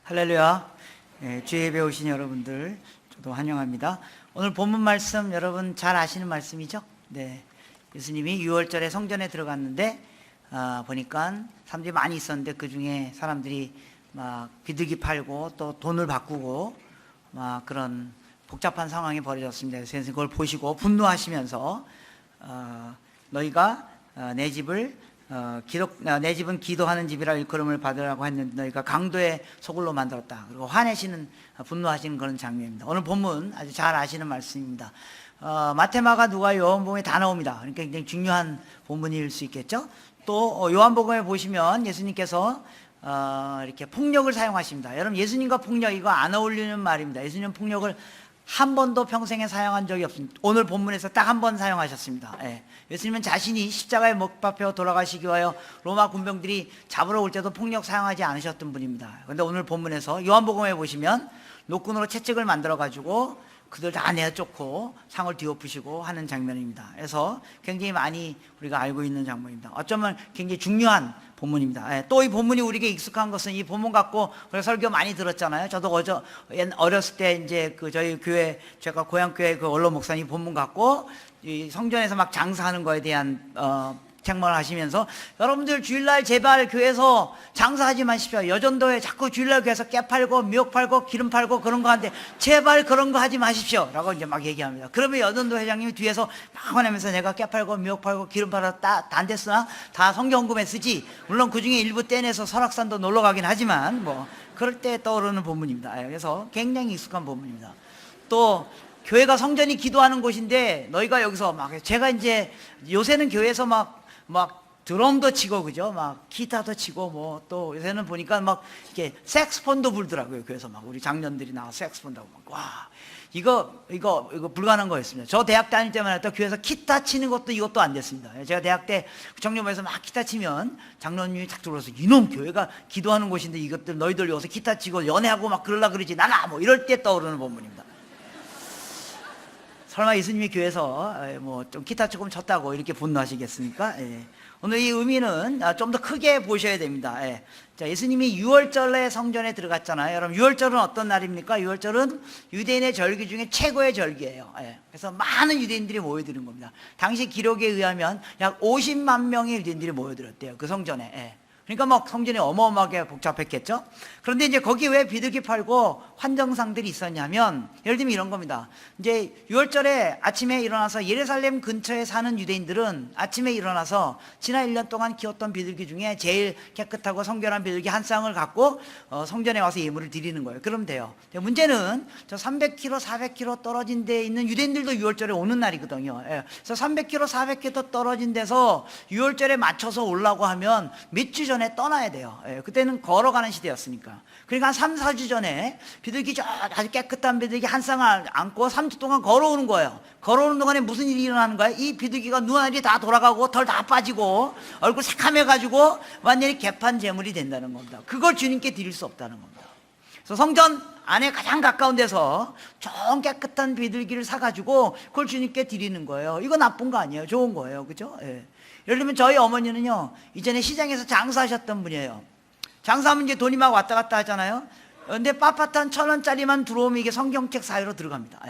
할렐루야. 주의 예배 오신 여러분들 저도 환영합니다. 오늘 본문 말씀 여러분 잘 아시는 말씀이죠? 네, 예수님이 6월절에 성전에 들어갔는데 보니까 사람들이 많이 있었는데 그 중에 사람들이 막 비둘기 팔고 또 돈을 바꾸고 막 그런 복잡한 상황이 벌어졌습니다. 그래서 예수님 그걸 보시고 분노하시면서 너희가 내 집은 기도하는 집이라 일컬음을 받으라고 했는데 너희가 강도의 소굴로 만들었다. 그리고 화내시는 분노하시는 그런 장면입니다. 오늘 본문 아주 잘 아시는 말씀입니다. 마태, 마가, 누가, 요한복음에 다 나옵니다. 그러니까 굉장히 중요한 본문일 수 있겠죠. 또 요한복음에 보시면 예수님께서 이렇게 폭력을 사용하십니다. 여러분, 예수님과 폭력 이거 안 어울리는 말입니다. 예수님은 폭력을 한 번도 평생에 사용한 적이 없습니다. 오늘 본문에서 딱 한 번 사용하셨습니다. 예수님은 자신이 십자가에 못 박혀 돌아가시기 위하여 로마 군병들이 잡으러 올 때도 폭력 사용하지 않으셨던 분입니다. 그런데 오늘 본문에서 요한복음에 보시면 노끈으로 채찍을 만들어 가지고 그들 다 내쫓고 상을 뒤엎으시고 하는 장면입니다. 그래서 굉장히 많이 우리가 알고 있는 장면입니다. 어쩌면 굉장히 중요한 본문입니다. 또 이 본문이 우리에게 익숙한 것은 이 본문 갖고 우리가 설교 많이 들었잖아요. 저도 어렸을 때 이제 저희 교회, 제가 고향 교회 그 원로 목사님 본문 갖고 이 성전에서 막 장사하는 거에 대한 책망을 하시면서 여러분들 주일날 제발 교회에서 장사하지 마십시오. 여전도에 자꾸 주일날 교회에서 깨 팔고 미역 팔고 기름 팔고 그런 거 하는데 제발 그런 거 하지 마십시오 라고 이제 막 얘기합니다. 그러면 여전도 회장님이 뒤에서 막 화내면서 내가 깨 팔고 미역 팔고 기름 팔아 안 됐으나 다 성경금에 쓰지, 물론 그 중에 일부 떼내서 설악산도 놀러 가긴 하지만 뭐 그럴 때 떠오르는 본문입니다. 그래서 굉장히 익숙한 본문입니다. 또 교회가 성전이 기도하는 곳인데 너희가 여기서 막, 제가 이제 요새는 교회에서 막 드럼도 치고 그죠? 막 기타도 치고 뭐 또 요새는 보니까 막 이렇게 색스폰도 불더라고요. 그래서 막 우리 장년들이 나와 색스폰도 하고 막 와, 이거 불가능한 거였습니다. 저 대학 다닐 때만 해도 교회에서 기타 치는 것도 이것도 안 됐습니다. 제가 대학 때 청년부에서 막 기타 치면 장로님이 탁 들어와서 이놈 교회가 기도하는 곳인데 이것들 너희들 여기서 기타 치고 연애하고 막 그러려 그러지 나가 뭐 이럴 때 떠오르는 본문입니다. 설마 예수님이 교회에서 뭐 좀 기타 조금 쳤다고 이렇게 분노하시겠습니까? 오늘 이 의미는 좀 더 크게 보셔야 됩니다. 자, 예수님이 6월절에 성전에 들어갔잖아요. 여러분, 6월절은 어떤 날입니까? 6월절은 유대인의 절기 중에 최고의 절기예요. 그래서 많은 유대인들이 모여드는 겁니다. 당시 기록에 의하면 약 50만 명의 유대인들이 모여들었대요. 그 성전에. 그러니까 막 성전이 어마어마하게 복잡했겠죠. 그런데 이제 거기 왜 비둘기 팔고 환정상들이 있었냐면, 예를 들면 이런 겁니다. 이제 6월절에 아침에 일어나서 예루살렘 근처에 사는 유대인들은 아침에 일어나서 지난 1년 동안 키웠던 비둘기 중에 제일 깨끗하고 성결한 비둘기 한 쌍을 갖고 성전에 와서 예물을 드리는 거예요. 그러면 돼요. 문제는 저 300km, 400km 떨어진 데에 있는 유대인들도 6월절에 오는 날이거든요. 그래서 300km, 400km 떨어진 데서 6월절에 맞춰서 오려고 하면 몇 주 전에 떠나야 돼요. 그때는 걸어가는 시대였으니까. 그러니까 한 3, 4주 전에 비둘기 아주 깨끗한 비둘기 한 쌍을 안고 3주 동안 걸어오는 거예요. 걸어오는 동안에 무슨 일이 일어나는 거예요? 이 비둘기가 눈알이 다 돌아가고 털 다 빠지고 얼굴 새카매가지고 완전히 개판 제물이 된다는 겁니다. 그걸 주님께 드릴 수 없다는 겁니다. 그래서 성전 안에 가장 가까운 데서 좋은 깨끗한 비둘기를 사가지고 그걸 주님께 드리는 거예요. 이거 나쁜 거 아니에요. 좋은 거예요. 그죠? 예를 들면 저희 어머니는요, 이전에 시장에서 장사하셨던 분이에요. 장사하면 이제 돈이 막 왔다 갔다 하잖아요. 근데 빳빳한 1,000원짜리만 들어오면 이게 성경책 사이로 들어갑니다.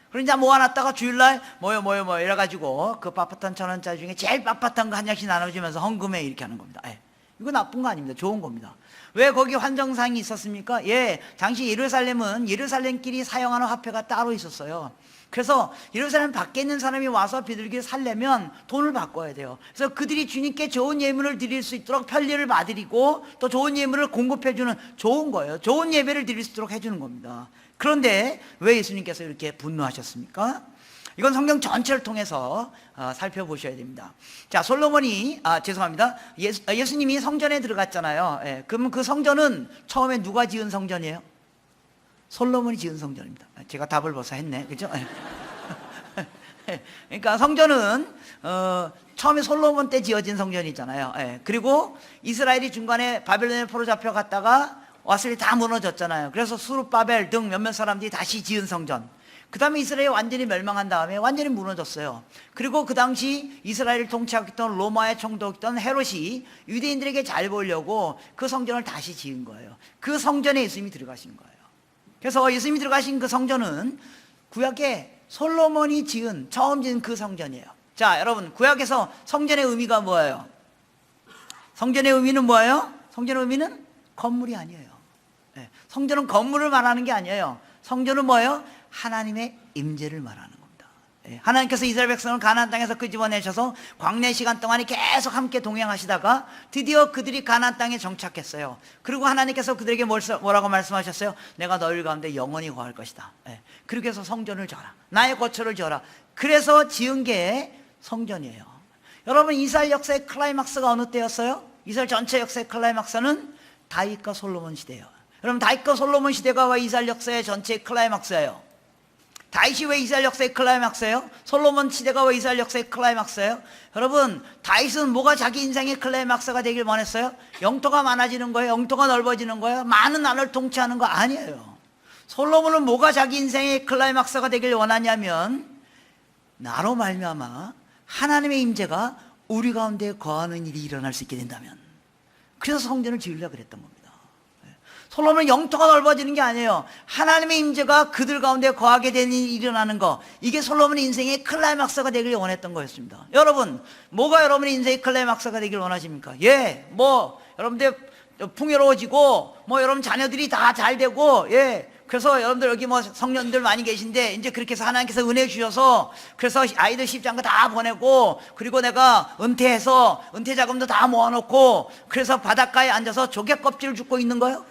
그럼 이제 모아놨다가 주일날 모여 이래가지고 그 빳빳한 1,000원짜리 중에 제일 빳빳한 거 한 장씩 나눠주면서 헌금해 이렇게 하는 겁니다. 이거 나쁜 거 아닙니다. 좋은 겁니다. 왜 거기 환정상이 있었습니까? 당시 예루살렘은 예루살렘끼리 사용하는 화폐가 따로 있었어요. 그래서 예루살렘 밖에 있는 사람이 와서 비둘기를 살려면 돈을 바꿔야 돼요. 그래서 그들이 주님께 좋은 예물을 드릴 수 있도록 편리를 봐드리고 또 좋은 예물을 공급해주는 좋은 거예요. 좋은 예배를 드릴 수 있도록 해주는 겁니다. 그런데 왜 예수님께서 이렇게 분노하셨습니까? 이건 성경 전체를 통해서 살펴보셔야 됩니다. 자, 솔로몬이 죄송합니다. 예수님이 성전에 들어갔잖아요. 그러면 그 성전은 처음에 누가 지은 성전이에요? 솔로몬이 지은 성전입니다. 제가 답을 벌써 했네, 그죠? 그러니까 성전은 처음에 솔로몬 때 지어진 성전이잖아요. 그리고 이스라엘이 중간에 바벨론에 포로 잡혀갔다가 왔을 때 다 무너졌잖아요. 그래서 수룹바벨 등 몇몇 사람들이 다시 지은 성전. 그 다음에 이스라엘이 완전히 멸망한 다음에 완전히 무너졌어요. 그리고 그 당시 이스라엘을 통치하던 로마의 총독이던 헤롯이 유대인들에게 잘 보이려고 그 성전을 다시 지은 거예요. 그 성전에 예수님이 들어가신 거예요. 그래서 예수님이 들어가신 그 성전은 구약에 솔로몬이 처음 지은 그 성전이에요. 자, 여러분, 구약에서 성전의 의미가 뭐예요? 성전의 의미는 뭐예요? 성전의 의미는 건물이 아니에요. 성전은 건물을 말하는 게 아니에요. 성전은 뭐예요? 하나님의 임재를 말하는 겁니다. 하나님께서 이스라엘 백성을 가나안 땅에서 끄집어내셔서 광야 시간 동안에 계속 함께 동행하시다가 드디어 그들이 가나안 땅에 정착했어요. 그리고 하나님께서 그들에게 뭐라고 말씀하셨어요? 내가 너희 가운데 영원히 거할 것이다. 그렇게 해서 성전을 지어라. 나의 거처를 지어라. 그래서 지은 게 성전이에요. 여러분, 이스라엘 역사의 클라이막스가 어느 때였어요? 이스라엘 전체 역사의 클라이막스는 다윗과 솔로몬 시대예요. 여러분, 다윗과 솔로몬 시대가 왜 이스라엘 역사의 전체의 클라이막스예요? 다윗이 왜 이스라엘 역사의 클라이막스예요? 솔로몬 시대가 왜 이스라엘 역사의 클라이막스예요? 여러분, 다윗은 뭐가 자기 인생의 클라이막스가 되길 원했어요? 영토가 많아지는 거예요? 영토가 넓어지는 거예요? 많은 나라를 통치하는 거 아니에요. 솔로몬은 뭐가 자기 인생의 클라이막스가 되길 원하냐면 나로 말미암아 하나님의 임재가 우리 가운데 거하는 일이 일어날 수 있게 된다면, 그래서 성전을 지으려고 그랬던 겁니다. 솔로몬은 영토가 넓어지는 게 아니에요. 하나님의 임재가 그들 가운데 거하게 되는 일이 일어나는 거, 이게 솔로몬의 인생의 클라이막스가 되길 원했던 거였습니다. 여러분, 뭐가 여러분의 인생의 클라이막스가 되길 원하십니까? 여러분들 풍요로워지고, 여러분 자녀들이 다 잘 되고, 그래서 여러분들 여기 성년들 많이 계신데, 이제 그렇게 해서 하나님께서 은혜 주셔서, 그래서 아이들 시집장가 다 보내고, 그리고 내가 은퇴해서 은퇴 자금도 다 모아놓고, 그래서 바닷가에 앉아서 조개 껍질을 줍고 있는 거예요?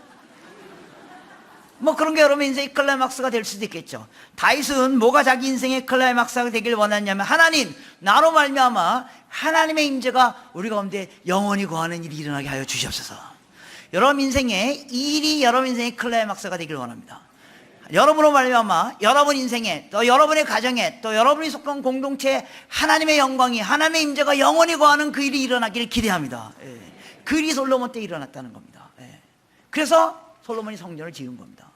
그런 게 여러분 인생의 클라이막스가 될 수도 있겠죠. 다윗은 뭐가 자기 인생의 클라이막스가 되길 원했냐면, 하나님, 나로 말미암아 하나님의 임재가 우리 가운데 영원히 거하는 일이 일어나게 하여 주시옵소서. 여러분 인생에 이 일이 여러분 인생의 클라이막스가 되길 원합니다. 여러분으로 말미암아 여러분 인생에, 또 여러분의 가정에, 또 여러분이 속한 공동체에 하나님의 영광이, 하나님의 임재가 영원히 거하는 그 일이 일어나기를 기대합니다. 그 일이 솔로몬 때 일어났다는 겁니다. 그래서 솔로몬이 성전을 지은 겁니다.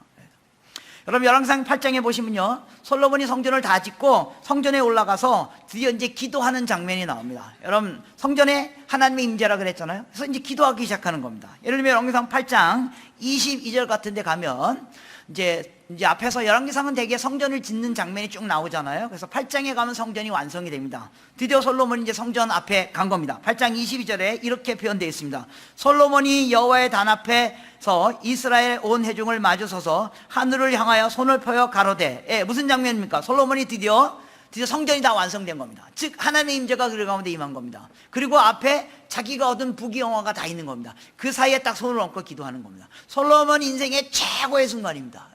여러분, 열왕기상 8장에 보시면요, 솔로몬이 성전을 다 짓고 성전에 올라가서 드디어 이제 기도하는 장면이 나옵니다. 여러분, 성전에 하나님의 임재라 그랬잖아요. 그래서 이제 기도하기 시작하는 겁니다. 예를 들면 열왕기상 8장 22절 같은 데 가면 이제 앞에서 열왕기상은 대개 성전을 짓는 장면이 쭉 나오잖아요. 그래서 8장에 가면 성전이 완성이 됩니다. 드디어 솔로몬이 이제 성전 앞에 간 겁니다. 8장 22절에 이렇게 표현되어 있습니다. 솔로몬이 여호와의 단 앞에서 이스라엘 온 회중을 마주서서 하늘을 향하여 손을 펴어 가로되, 무슨 장면입니까? 솔로몬이 드디어 성전이 다 완성된 겁니다. 즉 하나님의 임재가 그들 가운데 임한 겁니다. 그리고 앞에 자기가 얻은 부귀영화가 다 있는 겁니다. 그 사이에 딱 손을 얹고 기도하는 겁니다. 솔로몬 인생의 최고의 순간입니다.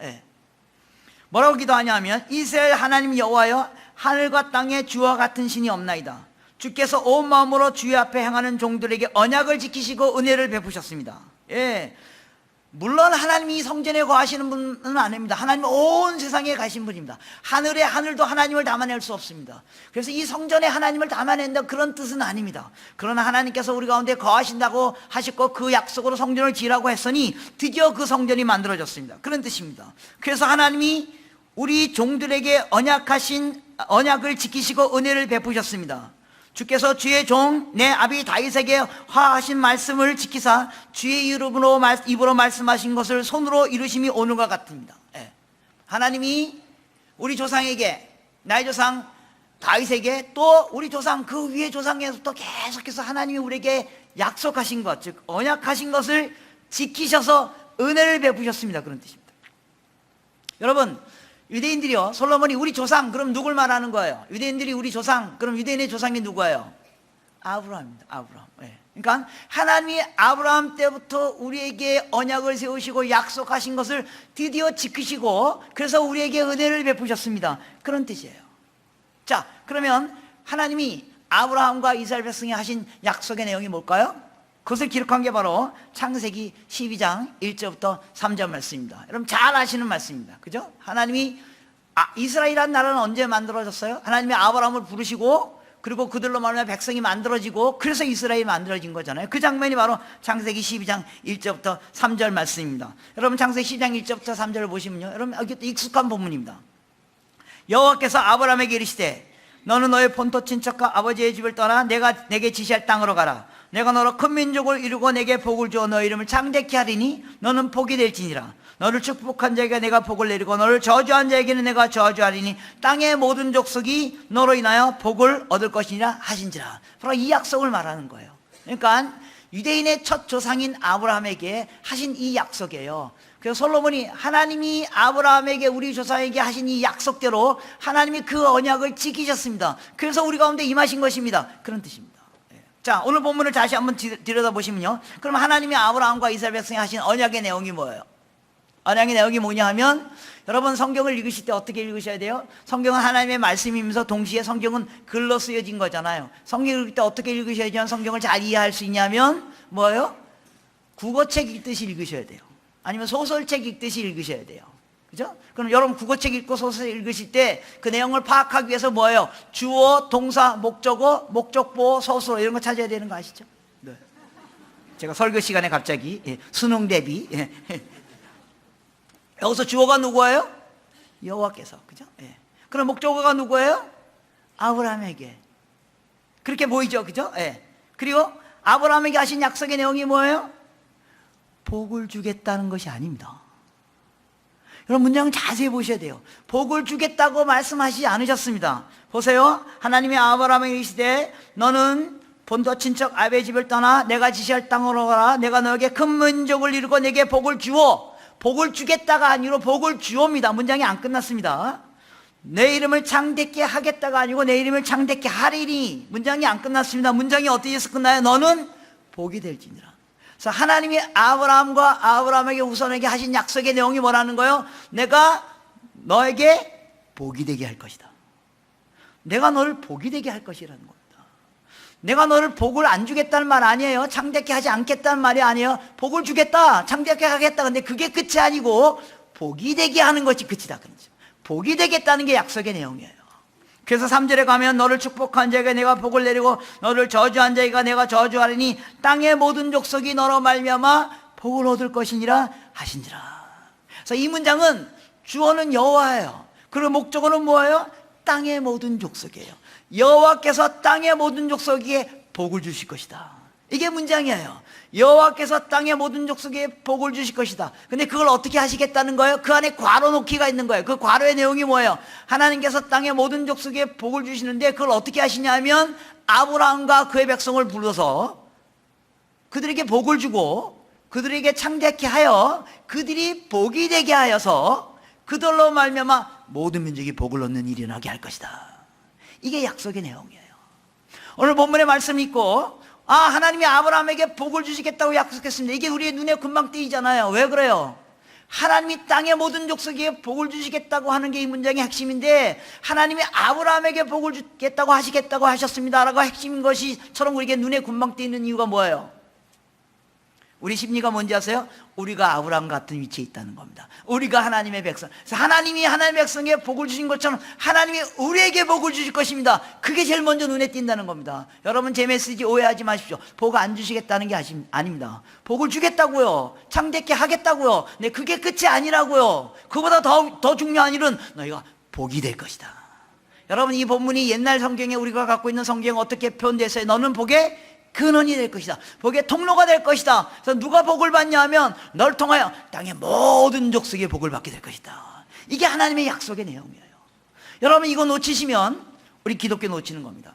뭐라고 기도하냐면, 이스라엘 하나님 여호와여, 하늘과 땅에 주와 같은 신이 없나이다. 주께서 온 마음으로 주의 앞에 행하는 종들에게 언약을 지키시고 은혜를 베푸셨습니다. 물론 하나님이 성전에 거하시는 분은 아닙니다. 하나님은 온 세상에 가신 분입니다. 하늘의 하늘도 하나님을 담아낼 수 없습니다. 그래서 이 성전에 하나님을 담아낸다, 그런 뜻은 아닙니다. 그러나 하나님께서 우리 가운데 거하신다고 하셨고 그 약속으로 성전을 지으라고 했으니 드디어 그 성전이 만들어졌습니다. 그런 뜻입니다. 그래서 하나님이 우리 종들에게 언약을 지키시고 은혜를 베푸셨습니다. 주께서 주의 종 내 아비 다윗에게 화하신 말씀을 지키사 주의 입으로 말씀하신 것을 손으로 이루심이 오늘과 같습니다. 하나님이 우리 조상에게, 나의 조상 다윗에게, 또 우리 조상 그 위에 조상에서부터 계속해서 하나님이 우리에게 약속하신 것, 즉 언약하신 것을 지키셔서 은혜를 베푸셨습니다. 그런 뜻입니다. 여러분, 유대인들이요, 솔로몬이 우리 조상, 그럼 누굴 말하는 거예요? 유대인들이 우리 조상, 그럼 유대인의 조상이 누구예요? 아브라함입니다. 아브라함. 그러니까 하나님이 아브라함 때부터 우리에게 언약을 세우시고 약속하신 것을 드디어 지키시고, 그래서 우리에게 은혜를 베푸셨습니다. 그런 뜻이에요. 자, 그러면 하나님이 아브라함과 이스라엘 백성에 하신 약속의 내용이 뭘까요? 그것을 기록한 게 바로 창세기 12장 1절부터 3절 말씀입니다. 여러분 잘 아시는 말씀입니다. 그죠? 하나님이 이스라엘이라는 나라는 언제 만들어졌어요? 하나님이 아브라함을 부르시고, 그리고 그들로 말하면 백성이 만들어지고, 그래서 이스라엘이 만들어진 거잖아요. 그 장면이 바로 창세기 12장 1절부터 3절 말씀입니다. 여러분 창세기 12장 1절부터 3절을 보시면요, 여러분 여기 익숙한 본문입니다. 여호와께서 아브라함에게 이르시되 너는 너의 본토 친척과 아버지의 집을 떠나 내가 내게 지시할 땅으로 가라. 내가 너로 큰 민족을 이루고 내게 복을 주어 너 이름을 창대케 하리니 너는 복이 될지니라. 너를 축복한 자에게 내가 복을 내리고 너를 저주한 자에게는 내가 저주하리니 땅의 모든 족속이 너로 인하여 복을 얻을 것이니라 하신지라. 바로 이 약속을 말하는 거예요. 그러니까 유대인의 첫 조상인 아브라함에게 하신 이 약속이에요. 그래서 솔로몬이 하나님이 아브라함에게 우리 조상에게 하신 이 약속대로 하나님이 그 언약을 지키셨습니다. 그래서 우리 가운데 임하신 것입니다. 그런 뜻입니다. 자, 오늘 본문을 다시 한번 들여다보시면요, 그럼 하나님이 아브라함과 이스라엘 백성이 하신 언약의 내용이 뭐예요? 언약의 내용이 뭐냐 하면, 여러분 성경을 읽으실 때 어떻게 읽으셔야 돼요? 성경은 하나님의 말씀이면서 동시에 성경은 글로 쓰여진 거잖아요. 성경을 읽을 때 어떻게 읽으셔야지 성경을 잘 이해할 수 있냐면 뭐예요? 국어책 읽듯이 읽으셔야 돼요. 아니면 소설책 읽듯이 읽으셔야 돼요. 그죠? 그럼 여러분 국어책 읽고 소설 읽으실 때 그 내용을 파악하기 위해서 뭐예요? 주어, 동사, 목적어, 목적보호, 서술어 이런 거 찾아야 되는 거 아시죠? 네. 제가 설교 시간에 갑자기 수능 대비 여기서 주어가 누구예요? 여호와께서. 그죠? 그럼 목적어가 누구예요? 아브라함에게. 그렇게 보이죠? 그죠? 그리고 아브라함에게 하신 약속의 내용이 뭐예요? 복을 주겠다는 것이 아닙니다. 여러분 문장 자세히 보셔야 돼요. 복을 주겠다고 말씀하시지 않으셨습니다. 보세요. 하나님이 아브라함에게 이르시되 너는 본토 친척 아베의 집을 떠나 내가 지시할 땅으로 가라. 내가 너에게 큰 민족을 이루고 내게 복을 주어. 복을 주겠다가 아니고 복을 주옵니다. 문장이 안 끝났습니다. 내 이름을 창대케 하겠다가 아니고 내 이름을 창대케 하리니. 문장이 안 끝났습니다. 문장이 어떻게 해서 끝나요? 너는 복이 될지니라. 그래서 하나님이 아브라함과 아브라함에게 후손에게 하신 약속의 내용이 뭐라는 거예요? 내가 너에게 복이 되게 할 것이다. 내가 너를 복이 되게 할 것이라는 겁니다. 내가 너를 복을 안 주겠다는 말 아니에요. 창대케 하지 않겠다는 말이 아니에요. 복을 주겠다, 창대케 하겠다. 근데 그게 끝이 아니고 복이 되게 하는 것이 끝이다. 그렇죠? 복이 되겠다는 게 약속의 내용이에요. 그래서 3절에 가면 너를 축복한 자에게 내가 복을 내리고 너를 저주한 자에게 내가 저주하리니 땅의 모든 족속이 너로 말미암아 복을 얻을 것이니라 하신지라. 그래서 이 문장은 주어는 여호와예요. 그리고 목적어는 뭐예요? 땅의 모든 족속이에요. 여호와께서 땅의 모든 족속에게 복을 주실 것이다. 이게 문장이에요. 여호와께서 땅의 모든 족속에게 복을 주실 것이다. 근데 그걸 어떻게 하시겠다는 거예요? 그 안에 괄호 놓기가 있는 거예요. 그 괄호의 내용이 뭐예요? 하나님께서 땅의 모든 족속에게 복을 주시는데 그걸 어떻게 하시냐면 아브라함과 그의 백성을 불러서 그들에게 복을 주고 그들에게 창대케 하여 그들이 복이 되게 하여서 그들로 말미암아 모든 민족이 복을 얻는 일이 나게 할 것이다. 이게 약속의 내용이에요. 오늘 본문의 말씀이 있고 하나님이 아브라함에게 복을 주시겠다고 약속했습니다. 이게 우리의 눈에 금방 띄잖아요. 왜 그래요? 하나님이 땅의 모든 족속에게 복을 주시겠다고 하는 게 이 문장의 핵심인데 하나님이 아브라함에게 복을 주겠다고 하시겠다고 하셨습니다라고 핵심인 것이처럼 우리에게 눈에 금방 띄는 이유가 뭐예요? 우리 심리가 뭔지 아세요? 우리가 아브라함 같은 위치에 있다는 겁니다. 우리가 하나님의 백성. 그래서 하나님이 하나님의 백성에게 복을 주신 것처럼 하나님이 우리에게 복을 주실 것입니다. 그게 제일 먼저 눈에 띈다는 겁니다. 여러분 제 메시지 오해하지 마십시오. 복 안 주시겠다는 게 아닙니다. 복을 주겠다고요. 창대케 하겠다고요. 근데 그게 끝이 아니라고요. 그보다 더 중요한 일은 너희가 복이 될 것이다. 여러분 이 본문이 옛날 성경에 우리가 갖고 있는 성경에 어떻게 표현됐어요? 너는 복의 근원이 될 것이다. 복의 통로가 될 것이다. 그래서 누가 복을 받냐 하면 널 통하여 땅의 모든 족속이 복을 받게 될 것이다. 이게 하나님의 약속의 내용이에요. 여러분 이거 놓치시면 우리 기독교 놓치는 겁니다.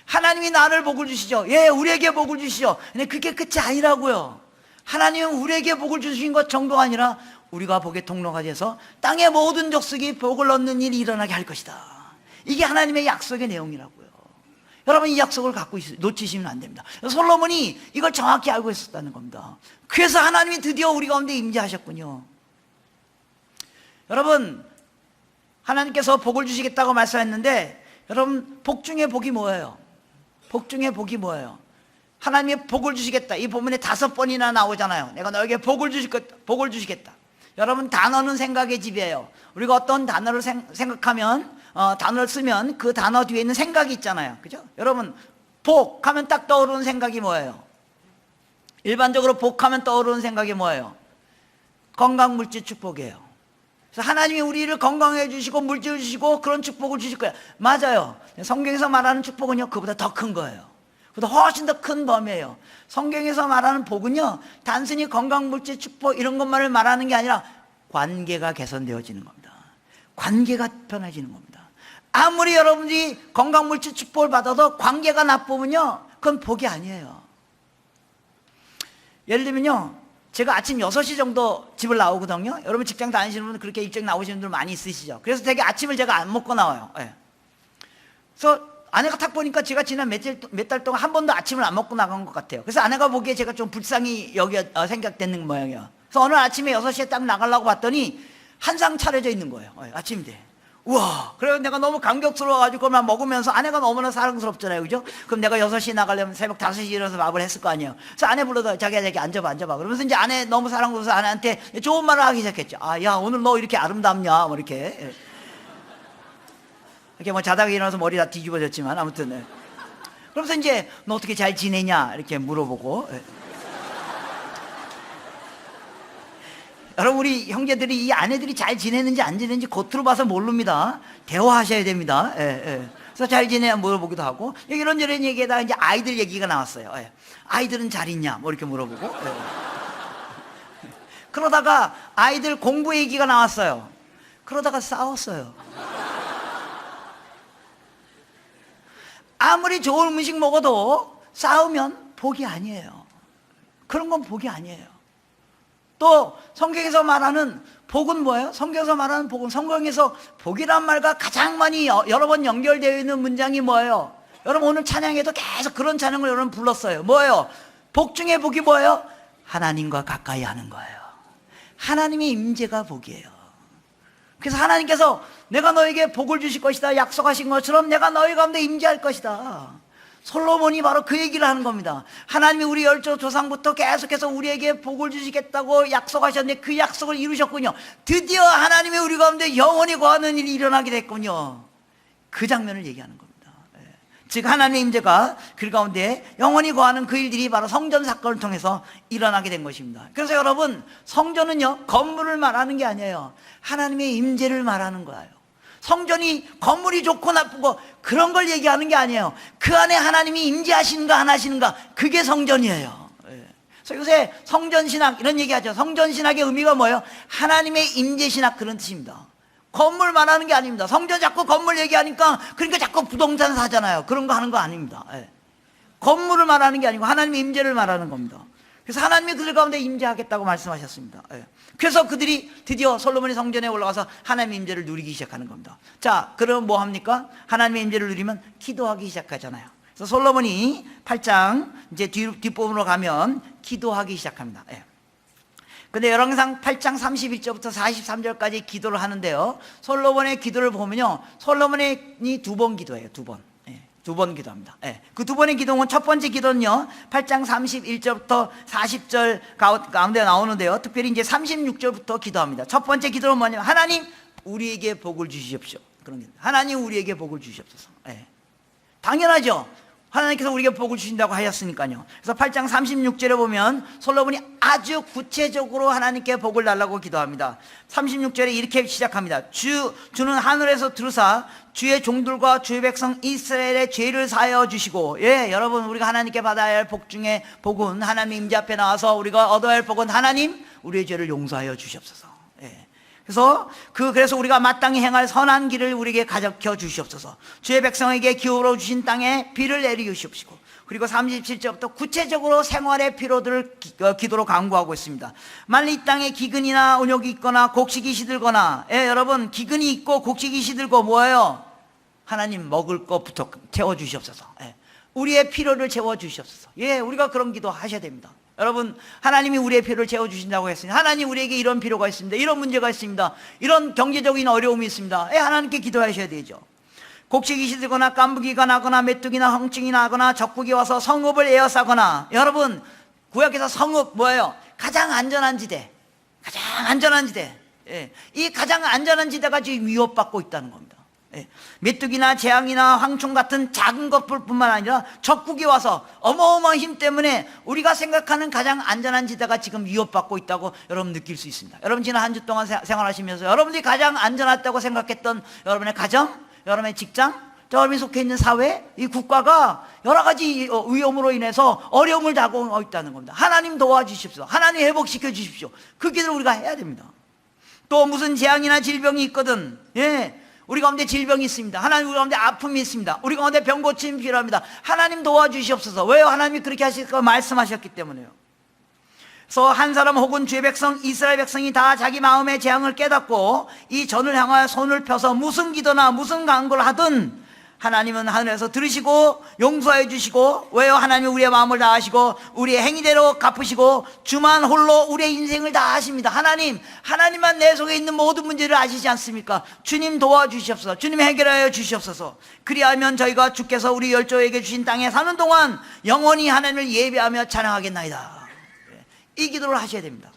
하나님이 나를 복을 주시죠. 예, 우리에게 복을 주시죠. 근데 그게 끝이 아니라고요. 하나님은 우리에게 복을 주신 것 정도가 아니라 우리가 복의 통로가 돼서 땅의 모든 족속이 복을 얻는 일이 일어나게 할 것이다. 이게 하나님의 약속의 내용이라고요. 여러분 이 약속을 갖고 놓치시면 안 됩니다. 솔로몬이 이걸 정확히 알고 있었다는 겁니다. 그래서 하나님이 드디어 우리 가운데 임재하셨군요. 여러분 하나님께서 복을 주시겠다고 말씀했는데 여러분 복 중에 복이 뭐예요? 복 중에 복이 뭐예요? 하나님이 복을 주시겠다. 이 본문에 5번이나 나오잖아요. 내가 너에게 복을 주시겠다. 여러분 단어는 생각의 집이에요. 우리가 어떤 단어를 생각하면 단어를 쓰면 그 단어 뒤에 있는 생각이 있잖아요. 그죠? 여러분 복 하면 딱 떠오르는 생각이 뭐예요? 일반적으로 복 하면 떠오르는 생각이 뭐예요? 건강물질 축복이에요. 그래서 하나님이 우리를 건강해 주시고 물질 주시고 그런 축복을 주실 거예요. 맞아요. 성경에서 말하는 축복은요, 그보다 더 큰 거예요. 그보다 훨씬 더 큰 범위예요. 성경에서 말하는 복은요, 단순히 건강, 물질, 축복 이런 것만을 말하는 게 아니라 관계가 개선되어지는 겁니다. 관계가 편해지는 겁니다. 아무리 여러분들이 건강, 물질, 축복을 받아도 관계가 나쁘면요, 그건 복이 아니에요. 예를 들면요, 제가 아침 6시 정도 집을 나오거든요. 여러분 직장 다니시는 분들 그렇게 일찍 나오시는 분들 많이 있으시죠. 그래서 되게 아침을 제가 안 먹고 나와요. 예. 그래서 아내가 딱 보니까 제가 지난 몇 달 동안 한 번도 아침을 안 먹고 나간 것 같아요. 그래서 아내가 보기에 제가 좀 불쌍히 생각되는 모양이에요. 그래서 어느 아침에 6시에 딱 나가려고 봤더니 한 상 차려져 있는 거예요. 아침인데. 우와. 그래서 내가 너무 감격스러워가지고 그걸 먹으면서, 아내가 너무나 사랑스럽잖아요. 그죠? 그럼 내가 6시에 나가려면 새벽 5시에 일어나서 밥을 했을 거 아니에요. 그래서 아내 불러다 자기야, 자기 앉아봐. 그러면서 이제 아내 너무 사랑스러워서 아내한테 좋은 말을 하기 시작했죠. 아, 야, 오늘 너 이렇게 아름답냐? 뭐 이렇게. 이렇게 뭐 자다가 일어나서 머리 다 뒤집어졌지만 아무튼. 그러면서 이제 너 어떻게 잘 지내냐? 이렇게 물어보고. 여러분, 우리 형제들이 이 아내들이 잘 지내는지 안 지내는지 겉으로 봐서 모릅니다. 대화하셔야 됩니다. 그래서 잘 지내냐 물어보기도 하고, 이런저런 얘기에다가 이제 아이들 얘기가 나왔어요. 아이들은 잘 있냐? 뭐 이렇게 물어보고. 그러다가 아이들 공부 얘기가 나왔어요. 그러다가 싸웠어요. 아무리 좋은 음식 먹어도 싸우면 복이 아니에요. 그런 건 복이 아니에요. 또 성경에서 말하는 복은 뭐예요? 성경에서 말하는 복은, 성경에서 복이란 말과 가장 많이 여러 번 연결되어 있는 문장이 뭐예요? 여러분 오늘 찬양에도 계속 그런 찬양을 여러분 불렀어요. 뭐예요? 복 중에 복이 뭐예요? 하나님과 가까이 하는 거예요. 하나님의 임재가 복이에요. 그래서 하나님께서 내가 너에게 복을 주실 것이다 약속하신 것처럼 내가 너희 가운데 임재할 것이다. 솔로몬이 바로 그 얘기를 하는 겁니다. 하나님이 우리 열조 조상부터 계속해서 우리에게 복을 주시겠다고 약속하셨는데 그 약속을 이루셨군요. 드디어 하나님이 우리 가운데 영원히 거하는 일이 일어나게 됐군요. 그 장면을 얘기하는 겁니다. 즉 하나님의 임재가 그 가운데 영원히 거하는 그 일들이 바로 성전 사건을 통해서 일어나게 된 것입니다. 그래서 여러분, 성전은요 건물을 말하는 게 아니에요. 하나님의 임재를 말하는 거예요. 성전이 건물이 좋고 나쁘고 그런 걸 얘기하는 게 아니에요. 그 안에 하나님이 임재하시는가 안 하시는가, 그게 성전이에요. 그래서 요새 성전신학 이런 얘기하죠. 성전신학의 의미가 뭐예요? 하나님의 임재신학, 그런 뜻입니다. 건물 말하는 게 아닙니다. 성전 자꾸 건물 얘기하니까 그러니까 자꾸 부동산 사잖아요. 그런 거 하는 거 아닙니다. 건물을 말하는 게 아니고 하나님의 임재를 말하는 겁니다. 그래서 하나님이 그들 가운데 임재하겠다고 말씀하셨습니다. 그래서 그들이 드디어 솔로몬의 성전에 올라가서 하나님의 임재를 누리기 시작하는 겁니다. 자, 그럼 뭐 합니까? 하나님의 임재를 누리면 기도하기 시작하잖아요. 그래서 솔로몬이 8장 이제 뒷부분으로 가면 기도하기 시작합니다. 근데 열왕기상 8장 31절부터 43절까지 기도를 하는데요, 솔로몬의 기도를 보면요, 솔로몬이 두 번 기도해요. 두 번 기도합니다. 그 두 번의 기도는, 첫 번째 기도는요 8장 31절부터 40절 가운데 나오는데요, 특별히 이제 36절부터 기도합니다. 첫 번째 기도는 뭐냐면, 하나님 우리에게 복을 주시옵시오. 그런 게, 하나님 우리에게 복을 주시옵소서. 당연하죠. 하나님께서 우리에게 복을 주신다고 하셨으니까요. 그래서 8장 36절에 보면 솔로몬이 아주 구체적으로 하나님께 복을 달라고 기도합니다. 36절에 이렇게 시작합니다. 주는 하늘에서 들으사 주의 종들과 주의 백성 이스라엘의 죄를 사하여 주시고, 여러분, 우리가 하나님께 받아야 할 복 중에 복은, 하나님 임재 앞에 나와서 우리가 얻어야 할 복은, 하나님 우리의 죄를 용서하여 주시옵소서. 그래서 우리가 마땅히 행할 선한 길을 우리에게 가르쳐 주시옵소서. 주의 백성에게 기울어 주신 땅에 비를 내리시옵시고, 그리고 37절부터 구체적으로 생활의 필요들을 기도로 강구하고 있습니다. 만일 이 땅에 기근이나 온역이 있거나 곡식이 시들거나, 여러분, 기근이 있고 곡식이 시들고 뭐예요? 하나님 먹을 것부터 채워 주시옵소서. 우리의 필요를 채워 주시옵소서. 우리가 그런 기도 하셔야 됩니다. 여러분, 하나님이 우리의 필요를 채워주신다고 했으니, 하나님 우리에게 이런 필요가 있습니다, 이런 문제가 있습니다, 이런 경제적인 어려움이 있습니다, 하나님께 기도하셔야 되죠. 곡식이 시들거나 깐부기가 나거나 메뚜기나 헝증이 나거나 적국이 와서 성읍을 에워싸거나, 여러분, 구약에서 성읍 뭐예요? 가장 안전한 지대, 가장 안전한 지대. 이 가장 안전한 지대가 지금 위협받고 있다는 겁니다. 메뚜기나 재앙이나 황충 같은 작은 것뿐만 아니라 적국이 와서 어마어마한 힘 때문에 우리가 생각하는 가장 안전한 지대가 지금 위협받고 있다고 여러분 느낄 수 있습니다. 여러분 지난 한 주 동안 생활하시면서 여러분들이 가장 안전하다고 생각했던 여러분의 가정, 여러분의 직장, 여러분이 속해 있는 사회, 이 국가가 여러 가지 위험으로 인해서 어려움을 당하고 있다는 겁니다. 하나님 도와주십시오. 하나님 회복시켜 주십시오. 그 기도를 우리가 해야 됩니다. 또 무슨 재앙이나 질병이 있거든, 우리 가운데 질병이 있습니다. 하나님 우리 가운데 아픔이 있습니다. 우리 가운데 병 고침이 필요합니다. 하나님 도와주시옵소서. 왜요? 하나님이 그렇게 하실까 말씀하셨기 때문에요. 그래서 한 사람 혹은 주의 백성 이스라엘 백성이 다 자기 마음의 재앙을 깨닫고 이 전을 향하여 손을 펴서 무슨 기도나 무슨 간구를 하든 하나님은 하늘에서 들으시고 용서해 주시고, 왜요? 하나님은 우리의 마음을 다 아시고 우리의 행위대로 갚으시고 주만 홀로 우리의 인생을 다 아십니다. 하나님만 내 속에 있는 모든 문제를 아시지 않습니까? 주님 도와주시옵소서. 주님 해결하여 주시옵소서. 그리하면 저희가 주께서 우리 열조에게 주신 땅에 사는 동안 영원히 하나님을 예배하며 찬양하겠나이다. 이 기도를 하셔야 됩니다.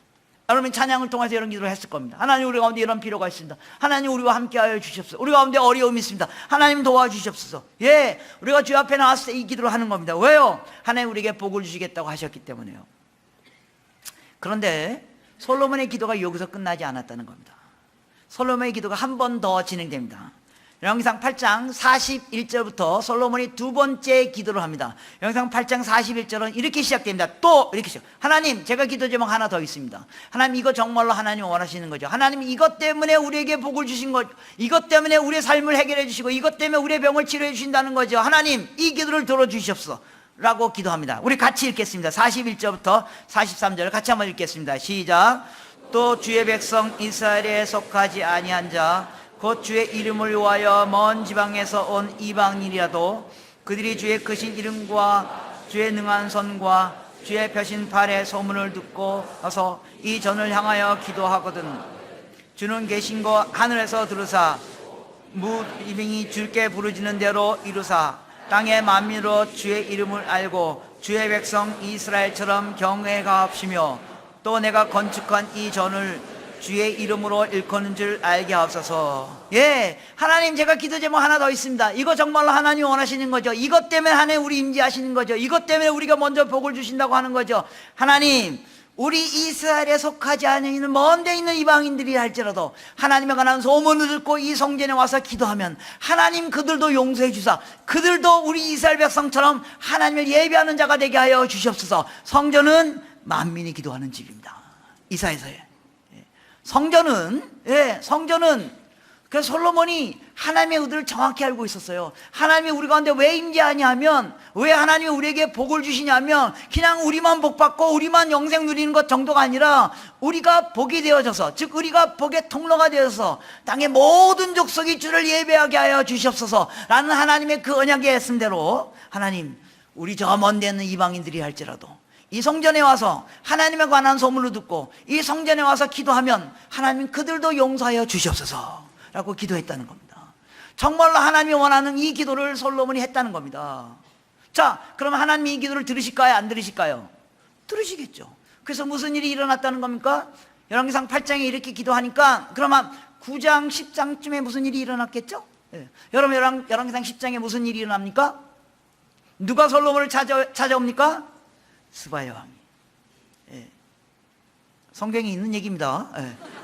여러분 찬양을 통해서 이런 기도를 했을 겁니다. 하나님 우리 가운데 이런 필요가 있습니다. 하나님 우리와 함께하여 주시옵소서. 우리 가운데 어려움이 있습니다. 하나님 도와주시옵소서. 우리가 주 앞에 나왔을 때 이 기도를 하는 겁니다. 왜요? 하나님 우리에게 복을 주시겠다고 하셨기 때문에요. 그런데 솔로몬의 기도가 여기서 끝나지 않았다는 겁니다. 솔로몬의 기도가 한 번 더 진행됩니다. 열왕기상 8장 41절부터 솔로몬이 두 번째 기도를 합니다. 열왕기상 8장 41절은 이렇게 시작됩니다. 또 이렇게 시작. 하나님, 제가 기도 제목 하나 더 있습니다. 하나님, 이거 정말로 하나님 원하시는 거죠? 하나님, 이것 때문에 우리에게 복을 주신 거죠? 이것 때문에 우리의 삶을 해결해 주시고 이것 때문에 우리의 병을 치료해 주신다는 거죠? 하나님, 이 기도를 들어주시옵소서 라고 기도합니다. 우리 같이 읽겠습니다. 41절부터 43절 같이 한번 읽겠습니다. 시작. 또 주의 백성 이스라엘에 속하지 아니한 자 곧 주의 이름을 위하여 먼 지방에서 온 이방인이라도 그들이 주의 크신 이름과 주의 능한 손과 주의 펴신 팔의 소문을 듣고 와서 이 전을 향하여 기도하거든 주는 계신 것 하늘에서 들으사 무이병이 주께 부르짖는 대로 이루사 땅의 만민으로 주의 이름을 알고 주의 백성 이스라엘처럼 경외가옵시며 또 내가 건축한 이 전을 주의 이름으로 일컫는 줄 알게 하옵소서. 하나님, 제가 기도 제목 하나 더 있습니다. 이거 정말로 하나님 원하시는 거죠? 이것 때문에 하나님 우리 임재하시는 거죠? 이것 때문에 우리가 먼저 복을 주신다고 하는 거죠? 하나님, 우리 이스라엘에 속하지 않은 먼 데 있는 이방인들이 할지라도 하나님에 관한 소문을 듣고 이 성전에 와서 기도하면 하나님 그들도 용서해 주사 그들도 우리 이스라엘 백성처럼 하나님을 예배하는 자가 되게 하여 주시옵소서. 성전은 만민이 기도하는 집입니다. 이사야서에 성전은 그 솔로몬이 하나님의 의도를 정확히 알고 있었어요. 하나님이 우리 가운데 왜 임재하냐면, 왜 하나님이 우리에게 복을 주시냐면 그냥 우리만 복받고 우리만 영생 누리는 것 정도가 아니라 우리가 복이 되어져서, 즉 우리가 복의 통로가 되어서 땅의 모든 족속이 주를 예배하게 하여 주시옵소서 라는 하나님의 그 언약의 말씀대로 하나님, 우리 저 먼 데 있는 이방인들이 할지라도 이 성전에 와서 하나님에 관한 소문을 듣고 이 성전에 와서 기도하면 하나님 그들도 용서하여 주시옵소서 라고 기도했다는 겁니다. 정말로 하나님이 원하는 이 기도를 솔로몬이 했다는 겁니다. 자, 그러면 하나님이 이 기도를 들으실까요? 안 들으실까요? 들으시겠죠. 그래서 무슨 일이 일어났다는 겁니까? 열왕기상 8장에 이렇게 기도하니까 그러면 9장 10장쯤에 무슨 일이 일어났겠죠? 여러분, 열왕기상 10장에 무슨 일이 일어납니까? 누가 솔로몬을 찾아옵니까? 스바야 왕이. 성경에 있는 얘기입니다.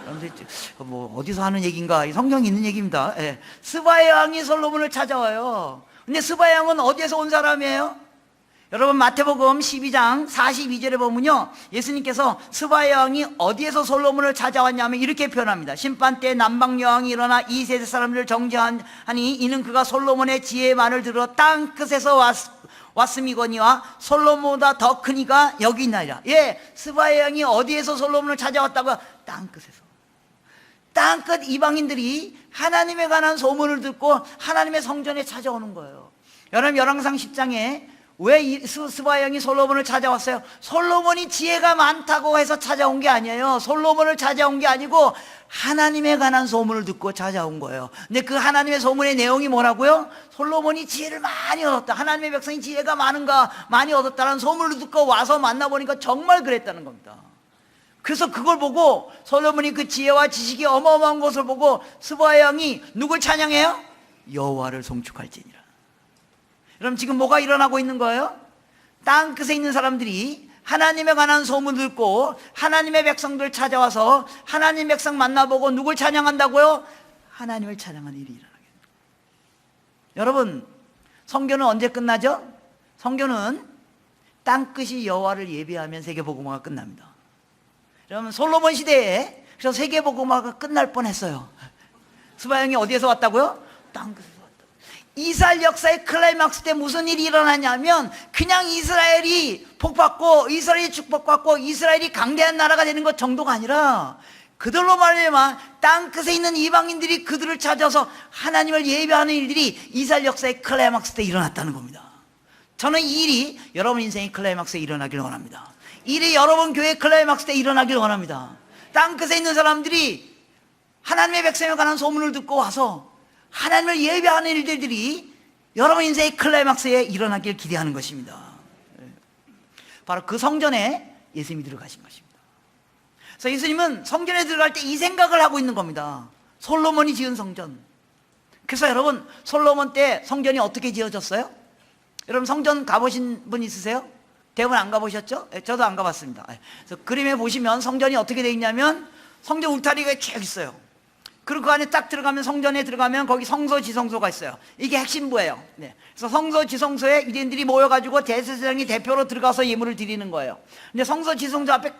여러분들 뭐 어디서 하는 얘기인가? 성경에 있는 얘기입니다. 스바야 왕이 솔로몬을 찾아와요. 근데 스바야 왕은 어디에서 온 사람이에요? 여러분, 마태복음 12장 42절에 보면요, 예수님께서 스바야 왕이 어디에서 솔로몬을 찾아왔냐면 이렇게 표현합니다. 심판 때 남방 여왕이 일어나 이 세대 사람들을 정죄하니 이는 그가 솔로몬의 지혜의 말을 들어 땅 끝에서 왔음이거니와 솔로몬보다 더 크니가 여기 있나이라. 스바야 왕이 어디에서 솔로몬을 찾아왔다고요? 땅끝에서. 땅끝 이방인들이 하나님에 관한 소문을 듣고 하나님의 성전에 찾아오는 거예요. 여러분, 열왕기상 10장에 왜 스바야 왕이 솔로몬을 찾아왔어요? 솔로몬이 지혜가 많다고 해서 찾아온 게 아니에요. 솔로몬을 찾아온 게 아니고 하나님에 관한 소문을 듣고 찾아온 거예요. 근데 그 하나님의 소문의 내용이 뭐라고요? 솔로몬이 지혜를 많이 얻었다, 하나님의 백성이 지혜가 많이 얻었다는 소문을 듣고 와서 만나보니까 정말 그랬다는 겁니다. 그래서 그걸 보고 솔로몬이 그 지혜와 지식이 어마어마한 것을 보고 스바야 왕이 누굴 찬양해요? 여호와를 송축할지니라. 그럼 지금 뭐가 일어나고 있는 거예요? 땅끝에 있는 사람들이 하나님에 관한 소문을 듣고 하나님의 백성들 찾아와서 하나님 백성 만나보고 누굴 찬양한다고요? 하나님을 찬양하는 일이 일어나게 됩니다. 여러분, 성교는 언제 끝나죠? 성교는 땅끝이 여호와를 예배하면 세계복음화가 끝납니다. 여러분, 솔로몬 시대에 그래서 세계복음화가 끝날 뻔했어요. 스바형이 어디에서 왔다고요? 땅끝에서 왔다. 이스라엘 역사의 클라이막스 때 무슨 일이 일어나냐면 그냥 이스라엘이 복받고 이스라엘이 축복받고 이스라엘이 강대한 나라가 되는 것 정도가 아니라 그들로 말미암아 땅끝에 있는 이방인들이 그들을 찾아서 하나님을 예배하는 일들이 이스라엘 역사의 클라이막스 때 일어났다는 겁니다. 저는 이 일이 여러분 인생의 클라이막스에 일어나길 원합니다. 이 일이 여러분 교회의 클라이막스 때 일어나길 원합니다. 땅끝에 있는 사람들이 하나님의 백성에 관한 소문을 듣고 와서 하나님을 예배하는 일들이 여러분 인생의 클라이막스에 일어나길 기대하는 것입니다. 바로 그 성전에 예수님이 들어가신 것입니다. 그래서 예수님은 성전에 들어갈 때 이 생각을 하고 있는 겁니다. 솔로몬이 지은 성전. 그래서 여러분, 솔로몬 때 성전이 어떻게 지어졌어요? 여러분 성전 가보신 분 있으세요? 대부분 안 가보셨죠? 저도 안 가봤습니다. 그래서 그림에 보시면 성전이 어떻게 되어 있냐면 성전 울타리가 쭉 있어요. 그리고 그 안에 딱 들어가면, 성전에 들어가면 거기 성소 지성소가 있어요. 이게 핵심부예요. 네. 그래서 성소 지성소에 유대인들이 모여가지고 대제사장이 대표로 들어가서 예물을 드리는 거예요. 근데 성소 지성소 앞에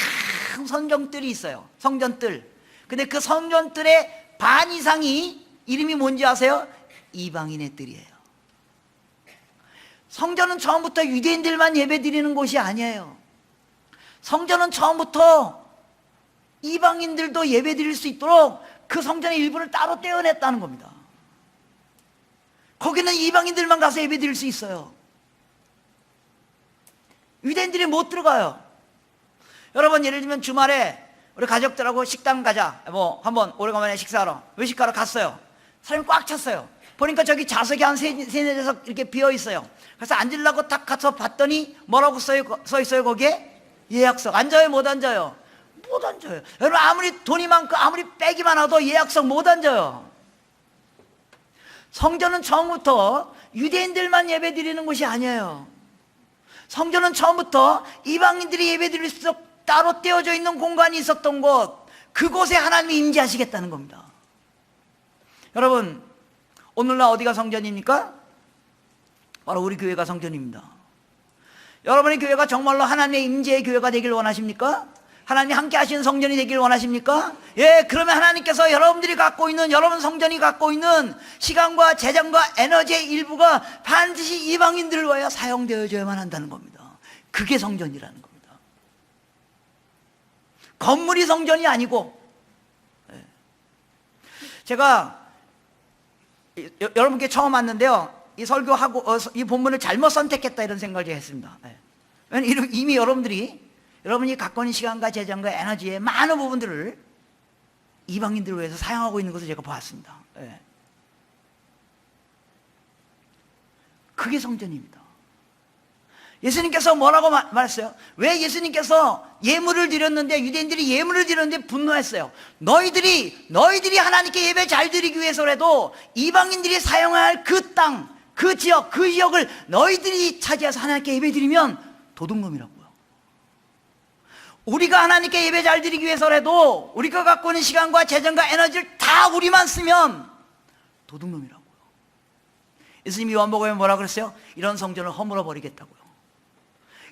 큰 성전뜰이 있어요. 성전뜰. 근데 그 성전뜰의 반 이상이 이름이 뭔지 아세요? 이방인의 뜰이에요. 성전은 처음부터 유대인들만 예배드리는 곳이 아니에요. 성전은 처음부터 이방인들도 예배드릴 수 있도록 그 성전의 일부를 따로 떼어냈다는 겁니다. 거기는 이방인들만 가서 예배드릴 수 있어요. 유대인들이 못 들어가요. 여러분, 예를 들면 주말에 우리 가족들하고 식당 가자, 한번 오래간만에 식사하러 외식하러 갔어요. 사람이 꽉 찼어요. 보니까 저기 좌석이 한 세네 좌석 이렇게 비어 있어요. 그래서 앉으려고 딱 가서 봤더니 뭐라고 써 있어요? 거기에 예약석. 앉아요, 못 앉아요? 못 앉아요. 여러분, 아무리 돈이 많고 아무리 백이 많아도 예약석 못 앉아요. 성전은 처음부터 유대인들만 예배드리는 곳이 아니에요. 성전은 처음부터 이방인들이 예배드릴 수 있도록 따로 떼어져 있는 공간이 있었던 곳, 그곳에 하나님이 임재하시겠다는 겁니다. 여러분, 오늘날 어디가 성전입니까? 바로 우리 교회가 성전입니다. 여러분의 교회가 정말로 하나님의 임재의 교회가 되길 원하십니까? 하나님이 함께 하시는 성전이 되길 원하십니까? 예, 그러면 하나님께서 여러분들이 갖고 있는, 여러분 성전이 갖고 있는 시간과 재정과 에너지의 일부가 반드시 이방인들을 위하여 사용되어져야만 한다는 겁니다. 그게 성전이라는 겁니다. 건물이 성전이 아니고. 제가 여러분께 처음 왔는데요, 이 설교하고 이 본문을 잘못 선택했다 이런 생각을 했습니다. 왜냐하면 이미 여러분이 갖고 있는 시간과 재정과 에너지의 많은 부분들을 이방인들을 위해서 사용하고 있는 것을 제가 보았습니다. 그게 성전입니다. 예수님께서 뭐라고 말했어요? 왜 예수님께서 예물을 드렸는데, 유대인들이 예물을 드렸는데 분노했어요? 너희들이 하나님께 예배 잘 드리기 위해서라도 이방인들이 사용해야 할 그 땅, 그 지역, 그 지역을 너희들이 차지해서 하나님께 예배 드리면 도둑놈이라고요. 우리가 하나님께 예배 잘 드리기 위해서라도 우리가 갖고 있는 시간과 재정과 에너지를 다 우리만 쓰면 도둑놈이라고요. 예수님이 요한복음에 뭐라 그랬어요? 이런 성전을 허물어 버리겠다고요.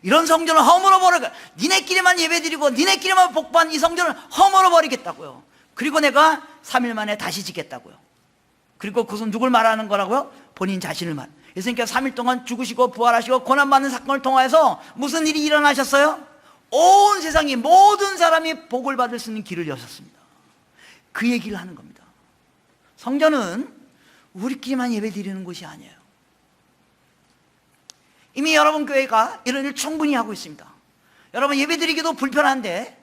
이런 성전을 허물어 버리고, 니네끼리만 예배드리고 니네끼리만 복받는 이 성전을 허물어 버리겠다고요. 그리고 내가 3일 만에 다시 짓겠다고요. 그리고 그것은 누굴 말하는 거라고요? 본인 자신을 말. 예수님께서 3일 동안 죽으시고 부활하시고 고난받는 사건을 통해서 무슨 일이 일어나셨어요? 온 세상이, 모든 사람이 복을 받을 수 있는 길을 여셨습니다. 그 얘기를 하는 겁니다. 성전은 우리끼리만 예배드리는 곳이 아니에요. 이미 여러분 교회가 이런 일을 충분히 하고 있습니다. 여러분 예배드리기도 불편한데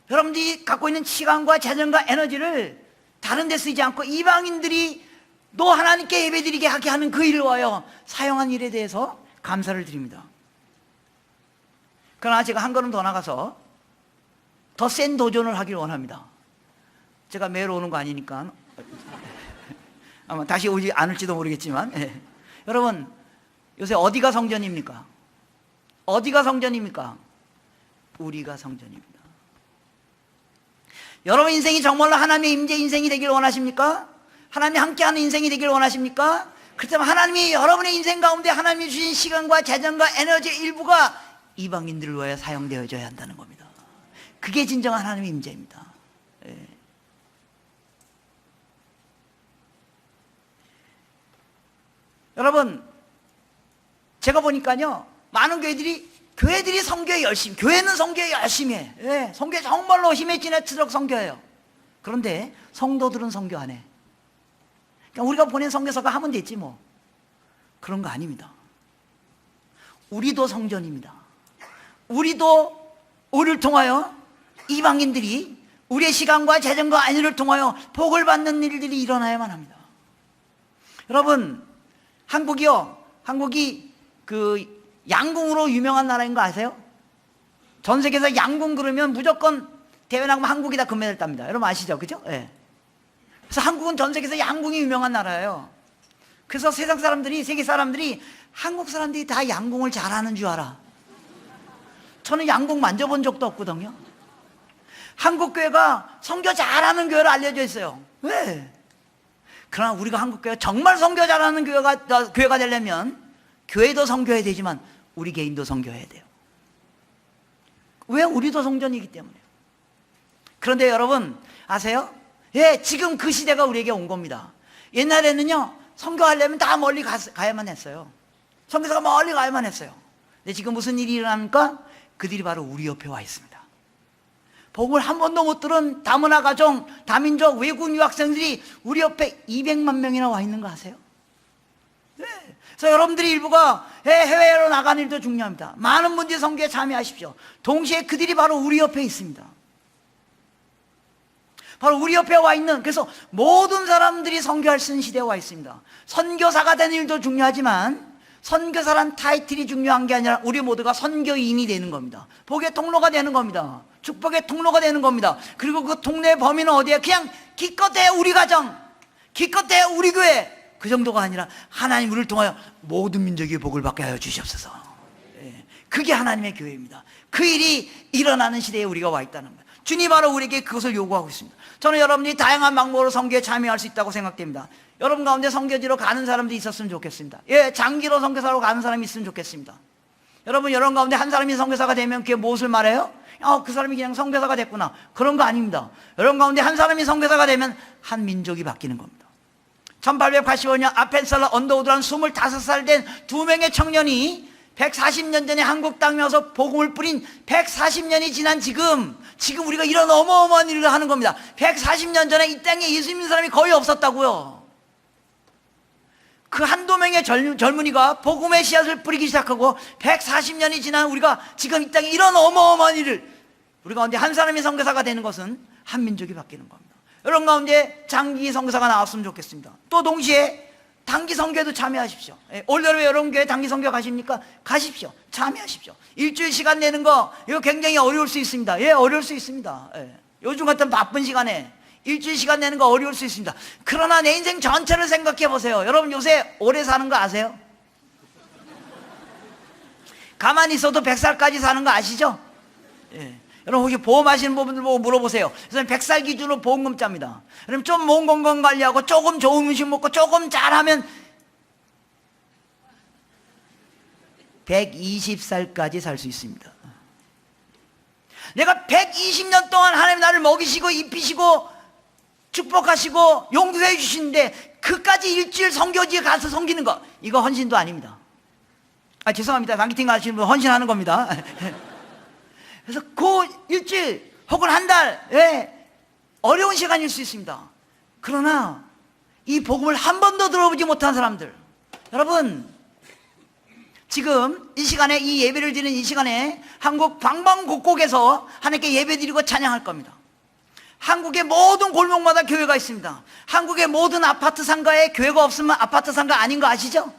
여러분들이 갖고 있는 시간과 재정과 에너지를 다른 데 쓰지 않고 이방인들이 또 하나님께 예배드리게 하게 하는 그 일을 위하여 사용한 일에 대해서 감사를 드립니다. 그러나 제가 한 걸음 더 나가서 더 센 도전을 하길 원합니다. 제가 매일 오는 거 아니니까 아마 다시 오지 않을지도 모르겠지만, 예. 여러분, 요새 어디가 성전입니까? 어디가 성전입니까? 우리가 성전입니다. 여러분 인생이 정말로 하나님의 임재 인생이 되길 원하십니까? 하나님이 함께하는 인생이 되길 원하십니까? 그렇다면 하나님이 여러분의 인생 가운데 하나님이 주신 시간과 재정과 에너지의 일부가 이방인들을 위하여 사용되어져야 한다는 겁니다. 그게 진정한 하나님의 임재입니다. 예. 여러분, 제가 보니까요, 많은 교회들이 선교에 열심히, 교회는 선교에 열심히 해. 예, 선교에 정말로 힘에 지나치도록 선교해요. 그런데 성도들은 선교 안 해. 그러니까 우리가 보낸 선교사가 하면 됐지 뭐. 그런 거 아닙니다. 우리도 성전입니다. 우리도 우리를 통하여 이방인들이 우리의 시간과 재정과 안위를 통하여 복을 받는 일들이 일어나야만 합니다. 여러분, 한국이 그 양궁으로 유명한 나라인 거 아세요? 전 세계에서 양궁 그러면 무조건 대회 나가면 한국이 다 금메달 땁니다. 여러분 아시죠? 그죠? 예. 그래서 한국은 전 세계에서 양궁이 유명한 나라예요. 그래서 세상 사람들이, 세계 사람들이 한국 사람들이 다 양궁을 잘하는 줄 알아. 저는 양궁 만져본 적도 없거든요. 한국 교회가 선교 잘하는 교회로 알려져 있어요. 왜? 그러나 우리가 한국 교회가 정말 선교 잘하는 교회가 되려면 교회도 선교해야 되지만 우리 개인도 선교해야 돼요. 왜? 우리도 성전이기 때문에요. 그런데 여러분 아세요? 예, 지금 그 시대가 우리에게 온 겁니다. 옛날에는요, 선교하려면 다 멀리 가야만 했어요. 선교사가 멀리 가야만 했어요. 근데 지금 무슨 일이 일어납니까? 그들이 바로 우리 옆에 와 있습니다. 복음을 한 번도 못 들은 다문화 가정, 다민족, 외국 유학생들이 우리 옆에 200만 명이나 와 있는 거 아세요? 네. 그래서 여러분들이 일부가 해외로 나가는 일도 중요합니다. 많은 분들이 선교에 참여하십시오. 동시에 그들이 바로 우리 옆에 있습니다. 바로 우리 옆에 와 있는, 그래서 모든 사람들이 선교할 수 있는 시대에 와 있습니다. 선교사가 되는 일도 중요하지만 선교사란 타이틀이 중요한 게 아니라 우리 모두가 선교인이 되는 겁니다. 복의 통로가 되는 겁니다. 축복의 통로가 되는 겁니다. 그리고 그 통로의 범위는 어디에? 그냥 기껏해 우리 가정, 기껏해 우리 교회, 그 정도가 아니라 하나님 우리를 통하여 모든 민족이 복을 받게 하여 주시옵소서. 그게 하나님의 교회입니다. 그 일이 일어나는 시대에 우리가 와 있다는 거예요. 주님 바로 우리에게 그것을 요구하고 있습니다. 저는 여러분이 다양한 방법으로 선교에 참여할 수 있다고 생각됩니다. 여러분 가운데 선교지로 가는 사람들이 있었으면 좋겠습니다. 예, 장기로 선교사로 가는 사람이 있으면 좋겠습니다. 여러분 가운데 한 사람이 선교사가 되면 그게 무엇을 말해요? 그 사람이 그냥 선교사가 됐구나, 그런 거 아닙니다. 여러분 가운데 한 사람이 선교사가 되면 한 민족이 바뀌는 겁니다. 1885년 아펜셀러 언더우드라는 25살 된 2명의 청년이 140년 전에 한국 땅에 와서 복음을 뿌린 140년이 지난 지금 우리가 이런 어마어마한 일을 하는 겁니다. 140년 전에 이 땅에 예수 믿는 사람이 거의 없었다고요. 그 한두 명의 젊은이가 복음의 씨앗을 뿌리기 시작하고 140년이 지난 우리가 지금 이 땅에 이런 어마어마한 일을, 우리 가운데 한 사람이 선교사가 되는 것은 한 민족이 바뀌는 겁니다. 여러분 가운데 장기 선교사가 나왔으면 좋겠습니다. 또 동시에 단기 선교에도 참여하십시오. 올여름에 여러분 교회 단기 선교 가십니까? 가십시오. 참여하십시오. 일주일 시간 내는 거 이거 굉장히 어려울 수 있습니다. 예, 어려울 수 있습니다. 요즘 같은 바쁜 시간에 일주일 시간 내는 거 어려울 수 있습니다. 그러나 내 인생 전체를 생각해 보세요. 여러분 요새 오래 사는 거 아세요? 가만히 있어도 100살까지 사는 거 아시죠? 예. 여러분 혹시 보험하시는 분들 보고 물어보세요. 그래서 100살 기준으로 보험금 짭니다. 그럼 좀 몸 건강 관리하고 조금 좋은 음식 먹고 조금 잘하면 120살까지 살 수 있습니다. 내가 120년 동안 하나님 나를 먹이시고 입히시고 축복하시고 용서해 주시는데 그까지 일주일 선교지에 가서 섬기는 거, 이거 헌신도 아닙니다. 죄송합니다. 단기팀 가시는 분 헌신하는 겁니다. 그래서 그 일주일 혹은 한 달, 어려운 시간일 수 있습니다. 그러나 이 복음을 한 번도 들어보지 못한 사람들, 여러분 지금 이 시간에, 이 예배를 드리는 이 시간에 한국 방방곡곡에서 하나님께 예배드리고 찬양할 겁니다. 한국의 모든 골목마다 교회가 있습니다. 한국의 모든 아파트 상가에 교회가 없으면 아파트 상가 아닌 거 아시죠?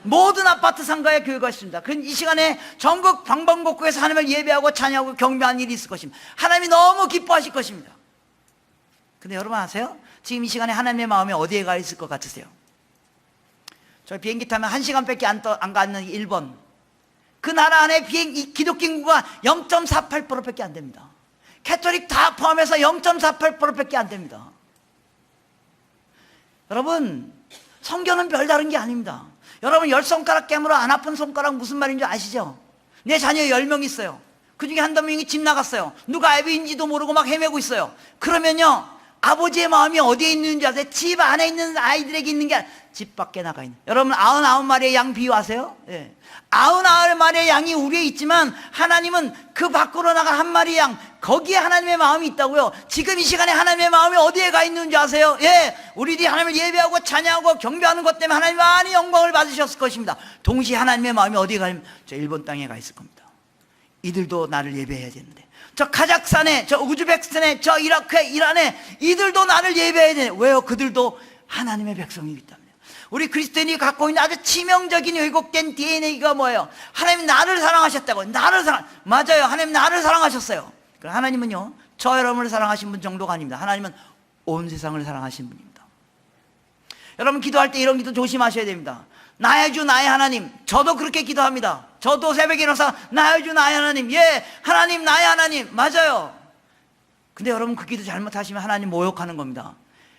모든 아파트 상가에 교회가 있습니다. 그럼 이 시간에 전국 방방곡곡에서 하나님을 예배하고 찬양하고 경배하는 일이 있을 것입니다. 하나님이 너무 기뻐하실 것입니다. 근데 여러분 아세요? 지금 이 시간에 하나님의 마음이 어디에 가 있을 것 같으세요? 저 비행기 타면 1시간밖에 안 가는 일본, 그 나라 안에 기독교 인구가 0.48%밖에 안 됩니다. 캐톨릭 다 포함해서 0.48%밖에 안 됩니다. 여러분, 성경은 별다른 게 아닙니다. 여러분, 10손가락 깨물어 안 아픈 손가락 무슨 말인지 아시죠? 내 자녀 10명 있어요. 그 중에 한두 명이 집 나갔어요. 누가 애비인지도 모르고 막 헤매고 있어요. 그러면요, 아버지의 마음이 어디에 있는지 아세요? 집 안에 있는 아이들에게 있는 게 아니라 집 밖에 나가 있는. 여러분, 99마리의 양 비유하세요? 예. 99마리의 양이 우리에 있지만 하나님은 그 밖으로 나간 한 마리의 양, 거기에 하나님의 마음이 있다고요. 지금 이 시간에 하나님의 마음이 어디에 가 있는지 아세요? 예, 우리들이 하나님을 예배하고 찬양하고 경배하는 것 때문에 하나님 많이 영광을 받으셨을 것입니다. 동시에 하나님의 마음이 어디에 가면 저 일본 땅에 가 있을 겁니다. 이들도 나를 예배해야 되는데, 저 카자흐스탄에, 저 우즈베키스탄에, 저 이라크에, 이란에 이들도 나를 예배해야 되는데, 왜요? 그들도 하나님의 백성이기 때문에. 우리 그리스도인이 갖고 있는 아주 치명적인 왜곡된 DNA가 뭐예요? 하나님 나를 사랑하셨다고. 맞아요. 하나님 나를 사랑하셨어요. 하나님은요, 저 여러분을 사랑하신 분 정도가 아닙니다. 하나님은 온 세상을 사랑하신 분입니다. 여러분, 기도할 때 이런 기도 조심하셔야 됩니다. 나의 주 나의 하나님. 저도 그렇게 기도합니다. 저도 새벽에 일어나서 나의 주 나의 하나님. 예, 하나님 나의 하나님. 맞아요. 근데 여러분, 그 기도 잘못하시면 하나님 모욕하는 겁니다.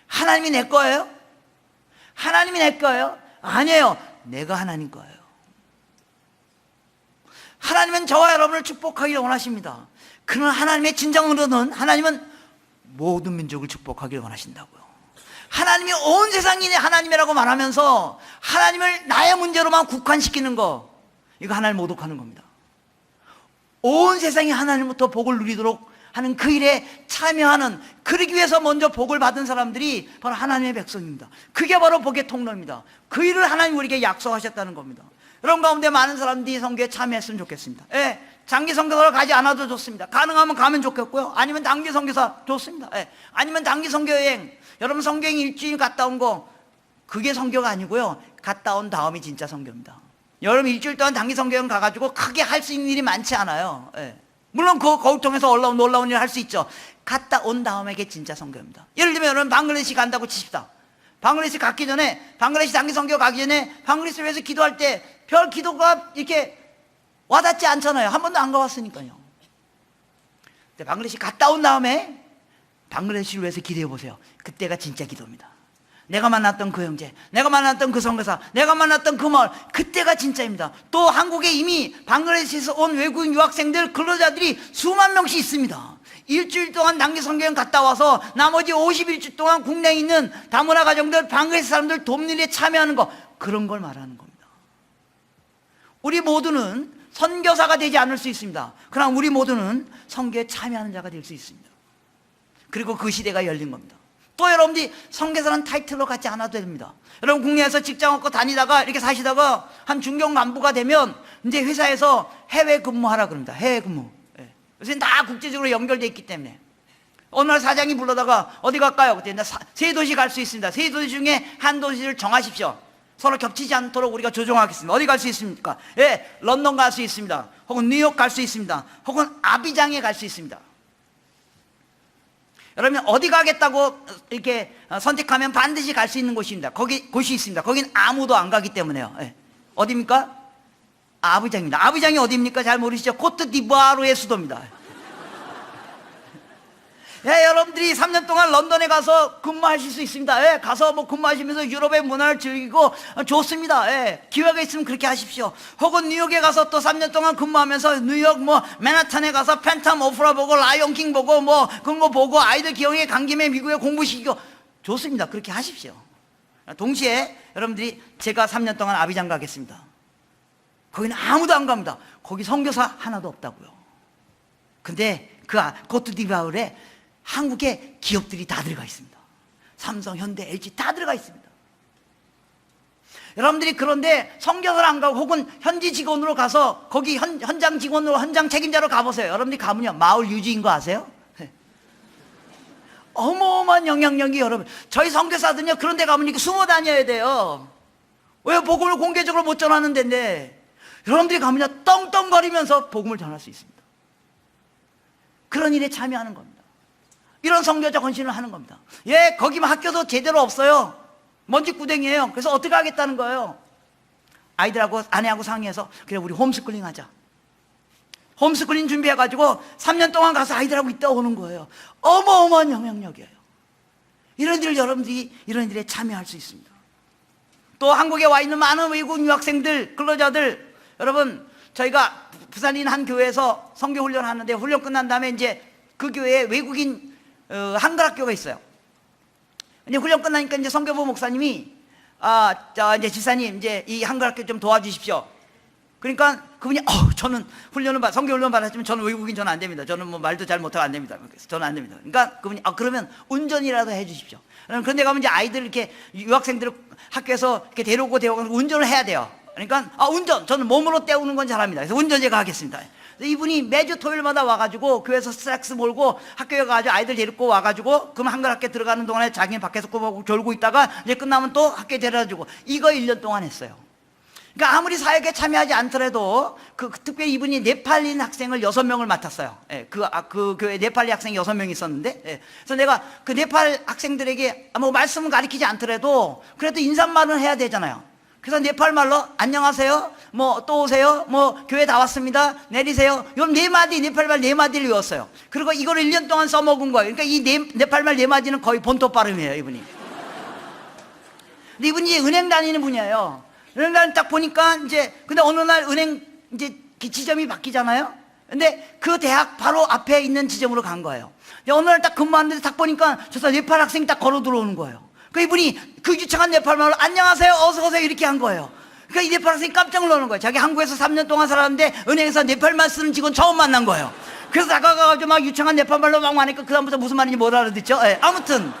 하나님이 내 거예요? 하나님이 내 거예요? 아니에요. 내가 하나님 거예요. 하나님은 저와 여러분을 축복하기를 원하십니다. 그러나 하나님의 진정으로는 하나님은 모든 민족을 축복하기를 원하신다고요. 하나님이 온 세상이 하나님이라고 말하면서 하나님을 나의 문제로만 국한시키는 거, 이거 하나님 모독하는 겁니다. 온 세상이 하나님부터 복을 누리도록 하는 그 일에 참여하는, 그러기 위해서 먼저 복을 받은 사람들이 바로 하나님의 백성입니다. 그게 바로 복의 통로입니다. 그 일을 하나님 우리에게 약속하셨다는 겁니다. 여러분 가운데 많은 사람들이 선교에 참여했으면 좋겠습니다. 예, 장기 선교사로 가지 않아도 좋습니다. 가능하면 가면 좋겠고요. 아니면 단기 선교사 좋습니다. 예, 아니면 단기 선교 여행. 여러분, 선교행 일주일 갔다 온 거, 그게 선교가 아니고요, 갔다 온 다음이 진짜 선교입니다. 여러분, 일주일 동안 단기 선교여행 가가지고 크게 할 수 있는 일이 많지 않아요. 예. 물론 거울 통해서 놀라운 일을 할 수 있죠. 갔다 온 다음에 게 진짜 선교입니다. 예를 들면 여러분, 방글라데시 간다고 치십시다. 방글라데시 갔기 전에, 방글라데시 단기 선교 가기 전에 방글라데시 위해서 기도할 때 별 기도가 이렇게 와닿지 않잖아요. 한 번도 안 가봤으니까요. 근데 방글라데시 갔다 온 다음에 방글라데시를 위해서 기도해 보세요. 그때가 진짜 기도입니다. 내가 만났던 그 형제, 내가 만났던 그 선교사, 내가 만났던 그 마을, 그때가 진짜입니다. 또 한국에 이미 방글라데시에서 온 외국인 유학생들, 근로자들이 수만 명씩 있습니다. 일주일 동안 단기 선교여행 갔다 와서 나머지 51주 동안 국내에 있는 다문화 가정들, 방글라데시 사람들 돕는 일에 참여하는 거, 그런 걸 말하는 겁니다. 우리 모두는 선교사가 되지 않을 수 있습니다. 그러나 우리 모두는 선교에 참여하는 자가 될 수 있습니다. 그리고 그 시대가 열린 겁니다. 또 여러분들이 선교사라는 타이틀로 갖지 않아도 됩니다. 여러분, 국내에서 직장 얻고 다니다가 이렇게 사시다가 한 중견 간부가 되면 이제 회사에서 해외 근무하라 그럽니다. 해외 근무. 예. 요새는 다 국제적으로 연결되어 있기 때문에. 어느 날 사장이 불러다가 어디 갈까요? 그때 세 도시 갈 수 있습니다. 세 도시 중에 한 도시를 정하십시오. 서로 겹치지 않도록 우리가 조정하겠습니다. 어디 갈 수 있습니까? 예, 런던 갈 수 있습니다. 혹은 뉴욕 갈 수 있습니다. 혹은 아비장에 갈 수 있습니다. 여러분, 어디 가겠다고 이렇게 선택하면 반드시 갈 수 있는 곳입니다. 곳이 있습니다. 거긴 아무도 안 가기 때문에요. 예. 어디입니까? 아비장입니다. 아비장이 어디입니까? 잘 모르시죠? 코트디부아르의 수도입니다. 예, 여러분들이 3년 동안 런던에 가서 근무하실 수 있습니다. 예, 가서 뭐 근무하시면서 유럽의 문화를 즐기고 좋습니다. 예, 기회가 있으면 그렇게 하십시오. 혹은 뉴욕에 가서 또 3년 동안 근무하면서 뉴욕 뭐 맨하탄에 가서 팬텀 오프라 보고 라이온킹 보고 뭐 그런 거 보고 아이들 기억에 간 김에 미국에 공부시키고 좋습니다. 그렇게 하십시오. 동시에 여러분들이 제가 3년 동안 아비장 가겠습니다. 거기는 아무도 안 갑니다. 거기 선교사 하나도 없다고요. 근데 그 코트디부아르에 한국의 기업들이 다 들어가 있습니다. 삼성, 현대, LG 다 들어가 있습니다. 여러분들이 그런데 선교사를 안 가고 혹은 현지 직원으로 가서 거기 현장 직원으로, 현장 책임자로 가보세요. 여러분들이 가면요, 마을 유지인 거 아세요? 어마어마한 영향력이, 여러분, 저희 선교사들은요 그런 데 가면 이렇게 숨어 다녀야 돼요. 왜? 복음을 공개적으로 못 전하는 데인데 여러분들이 가면요 떵떵거리면서 복음을 전할 수 있습니다. 그런 일에 참여하는 겁니다. 이런 선교적 헌신을 하는 겁니다. 예, 거기만 학교도 제대로 없어요. 먼지구덩이에요. 그래서 어떻게 하겠다는 거예요? 아이들하고 아내하고 상의해서 그래 우리 홈스쿨링 하자. 홈스쿨링 준비해가지고 3년 동안 가서 아이들하고 있다 오는 거예요. 어마어마한 영향력이에요. 이런 일을 여러분들이 이런 일에 참여할 수 있습니다. 또 한국에 와 있는 많은 외국 유학생들, 근로자들, 여러분 저희가 부산인 한 교회에서 선교 훈련을 하는데 훈련 끝난 다음에 이제 그 교회에 외국인 한글 학교가 있어요. 이제 훈련 끝나니까 이제 선교부 목사님이 이제 지사님 이제 이 한글 학교 좀 도와주십시오. 그러니까 그분이 저는 선교 훈련 받았지만 저는 외국인 저는 안 됩니다. 저는 뭐 말도 잘 못하고 안 됩니다. 그래서 저는 안 됩니다. 그러니까 그분이 그러면 운전이라도 해주십시오. 그런데 가면 이제 아이들 이렇게 유학생들 학교에서 이렇게 데려오고 운전을 해야 돼요. 그러니까 운전 저는 몸으로 때우는 건 잘합니다. 그래서 운전 제가 하겠습니다. 이분이 매주 토요일마다 와가지고 교회에서 스트렉스 몰고 학교에 가가지고 아이들 데리고 와가지고 그럼 한글 학교 들어가는 동안에 자기는 밖에서 꼬박꼬박 졸고 있다가 이제 끝나면 또 학교에 데려다주고 이거 1년 동안 했어요. 그러니까 아무리 사역에 참여하지 않더라도 특별히 이분이 네팔인 학생을 6명을 맡았어요. 예, 그 교회 네팔리 학생이 6명 있었는데, 예. 그래서 내가 그 네팔 학생들에게 뭐 말씀은 가르치지 않더라도 그래도 인사말은 해야 되잖아요. 그래서 네팔 말로 안녕하세요, 뭐 또 오세요, 뭐 교회 다 왔습니다, 내리세요. 이런 4마디 네팔 말 4마디를 외웠어요. 그리고 이거를 1년 동안 써먹은 거예요. 그러니까 이 네팔 말 4마디는 거의 본토 발음이에요, 이분이. 근데 이분이 은행 다니는 분이에요. 은행 딱 보니까 근데 어느 날 은행 지점이 바뀌잖아요. 근데 그 대학 바로 앞에 있는 지점으로 간 거예요. 어느 날 딱 근무하는데 딱 보니까 저 네팔 학생이 딱 걸어 들어오는 거예요. 그 이분이 그 유창한 네팔 말로 안녕하세요, 어서 오세요 이렇게 한 거예요. 그러니까 이 네팔 학생이 깜짝 놀라는 거예요. 자기 한국에서 3년 동안 살았는데 은행에서 네팔말 쓰는 직원 처음 만난 거예요. 그래서 다가가가지고 막 유창한 네팔 말로 막 하니까 그다음부터 무슨 말인지 못 알아듣죠. 예, 아무튼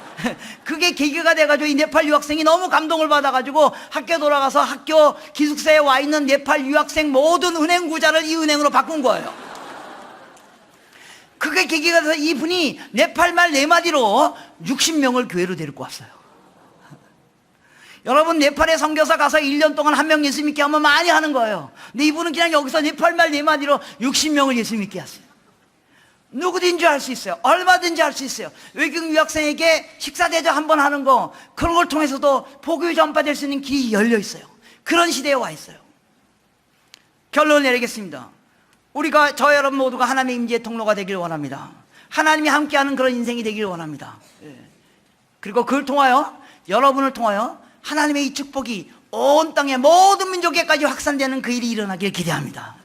그게 계기가 돼가지고 이 네팔 유학생이 너무 감동을 받아가지고 학교 돌아가서 학교 기숙사에 와 있는 네팔 유학생 모든 은행 구자를 이 은행으로 바꾼 거예요. 그게 계기가 돼서 이분이 네팔 말 4마디로 60명을 교회로 데리고 왔어요. 여러분 네팔에 선교사 가서 1년 동안 한 명 예수 믿게 하면 많이 하는 거예요. 근데 이분은 그냥 여기서 네팔 말 4마디로 60명을 예수 믿게 했어요. 누구든지 할 수 있어요. 얼마든지 할 수 있어요. 외국 유학생에게 식사 대접 한번 하는 거, 그런 걸 통해서도 복음이 전파될 수 있는 길이 열려 있어요. 그런 시대에 와 있어요. 결론을 내리겠습니다. 우리가 여러분 모두가 하나님의 임재의 통로가 되기를 원합니다. 하나님이 함께하는 그런 인생이 되기를 원합니다. 그리고 그걸 통하여 여러분을 통하여 하나님의 이 축복이 온 땅의 모든 민족에까지 확산되는 그 일이 일어나길 기대합니다.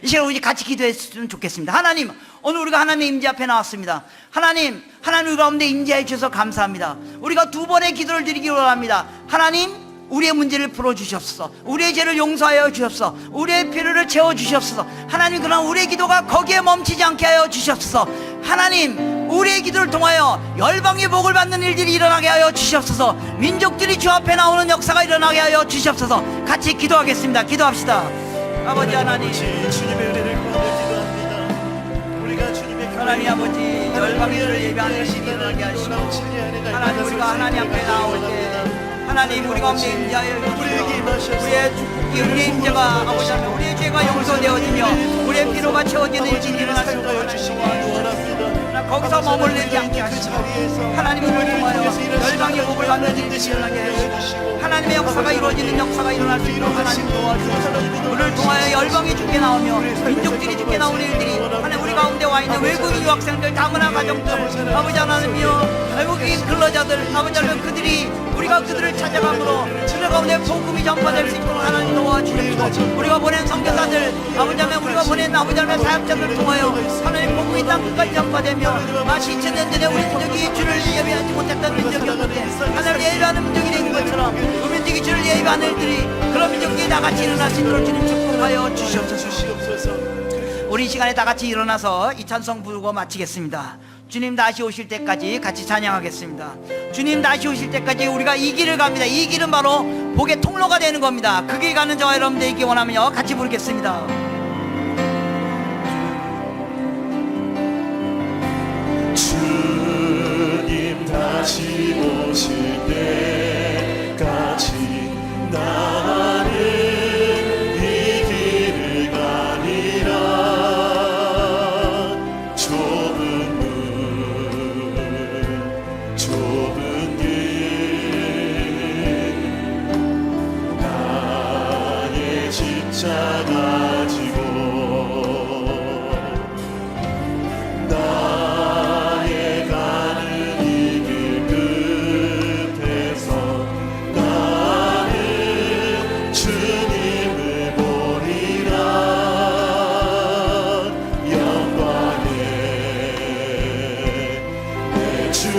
이 시간 우리 같이 기도했으면 좋겠습니다. 하나님, 오늘 우리가 하나님의 임재 앞에 나왔습니다. 하나님 우리 가운데 임재해 주셔서 감사합니다. 우리가 2번의 기도를 드리기 원합니다. 하나님, 우리의 문제를 풀어주시옵소서. 우리의 죄를 용서하여 주시옵소서. 우리의 필요를 채워주시옵소서. 하나님, 그러나 우리의 기도가 거기에 멈추지 않게 하여 주시옵소서. 하나님, 우리의 기도를 통하여 열방의 복을 받는 일들이 일어나게 하여 주시옵소서. 민족들이 주 앞에 나오는 역사가 일어나게 하여 주시옵소서. 같이 기도하겠습니다. 기도합시다. 아버지 하나님, 주님의 은혜를 구하며 기도합니다. 우리가 주님의 하나님 아버지, 열방들을 예배하는 일이 일어나게 하시고, 하나님 우리가 하나님 앞에 나올 때 하나님 우리 가운데 임재하여 주시고, 우리의 축복이 우리의 임재가 아버지 하나님 우리의 죄가 용서되어지며 우리의 피로가 채워지는 일이 일어나시고 거기서 머물리지 않게 하시고 하나님을 통하여 열방의 복을 받는 일이 일어나게 하시고 하나님의 역사가 이루어지는 역사가 일어날 수 있도록 하나님 도와주시고 우리를 통하여 열방이 죽게 나오며 민족들이 죽게 나오는 일들이 하나님 우리 가운데 와 있는 외국인 유학생들, 다문화 가정들, 아버지 하나님이여 외국인 근로자들, 아버지 하나님 그들이 우리가 그들을 찾아감으로 그들 가운데 복음이 전파될 수 있도록 하나님 도와주시고 우리가 보낸 선교사들, 아버지 하나님 우리가 보낸 아버지 하나님 사역자들을 통하여 하나님 복음이 땅 끝까지 전파되며 2000년 전에 우리 민족이 주를 예배하지 못했던 민족이었는데 하나님 예배하는 민족이 된 것처럼 그 민족이 주를 예배하는 일들이 그런 민족이 다같이 일어날 수 있도록 주님 축복하여 주시옵소서. 우리 이 시간에 다같이 일어나서 이 찬송 부르고 마치겠습니다. 주님 다시 오실 때까지 같이 찬양하겠습니다. 주님 다시 오실 때까지 우리가 이 길을 갑니다. 이 길은 바로 복의 통로가 되는 겁니다. 그 길 가는 저와 여러분들 있기 원하며 같이 부르겠습니다. 주님 다시 오실 때까지 나는 이 길을 가리라. 좁은 문 주님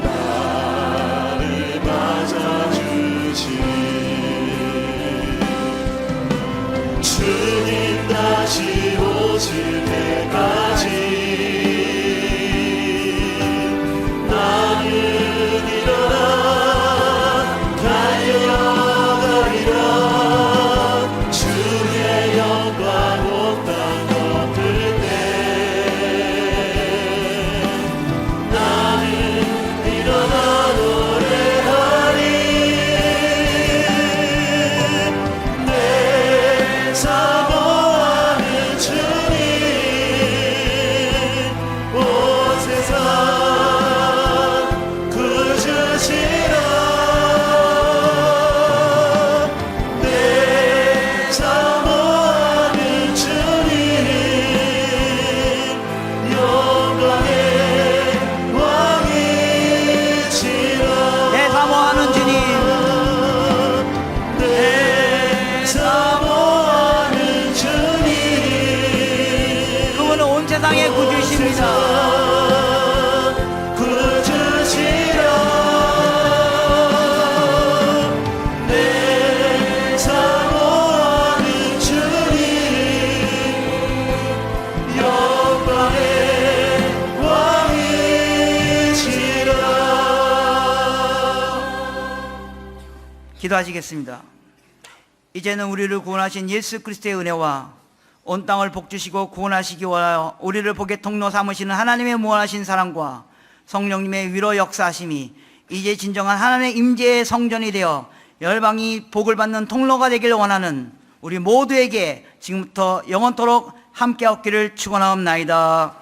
나를 맞아주시 주님 다시 오실 때까지 나는 일어나 달려가리라 주의 영광 온 땅 덮을 때 나는 일어나 노래하리 내 사모하는 주님 온 세상 구주시라 내 사모하는 주님 영광의 왕이시라 내 사모하는 주님, 내 사모하는 주님 그분은 온 세상의 구주이십니다. 구주시라 내 사모하는 주님 영광의 왕이시라. 기도하시겠습니다. 이제는 우리를 구원하신 예수 그리스도의 은혜와 온 땅을 복주시고 구원하시기 위하여 우리를 복의 통로 삼으시는 하나님의 무한하신 사랑과 성령님의 위로 역사하심이 이제 진정한 하나님의 임재의 성전이 되어 열방이 복을 받는 통로가 되길 원하는 우리 모두에게 지금부터 영원토록 함께 얻기를 축원하옵나이다.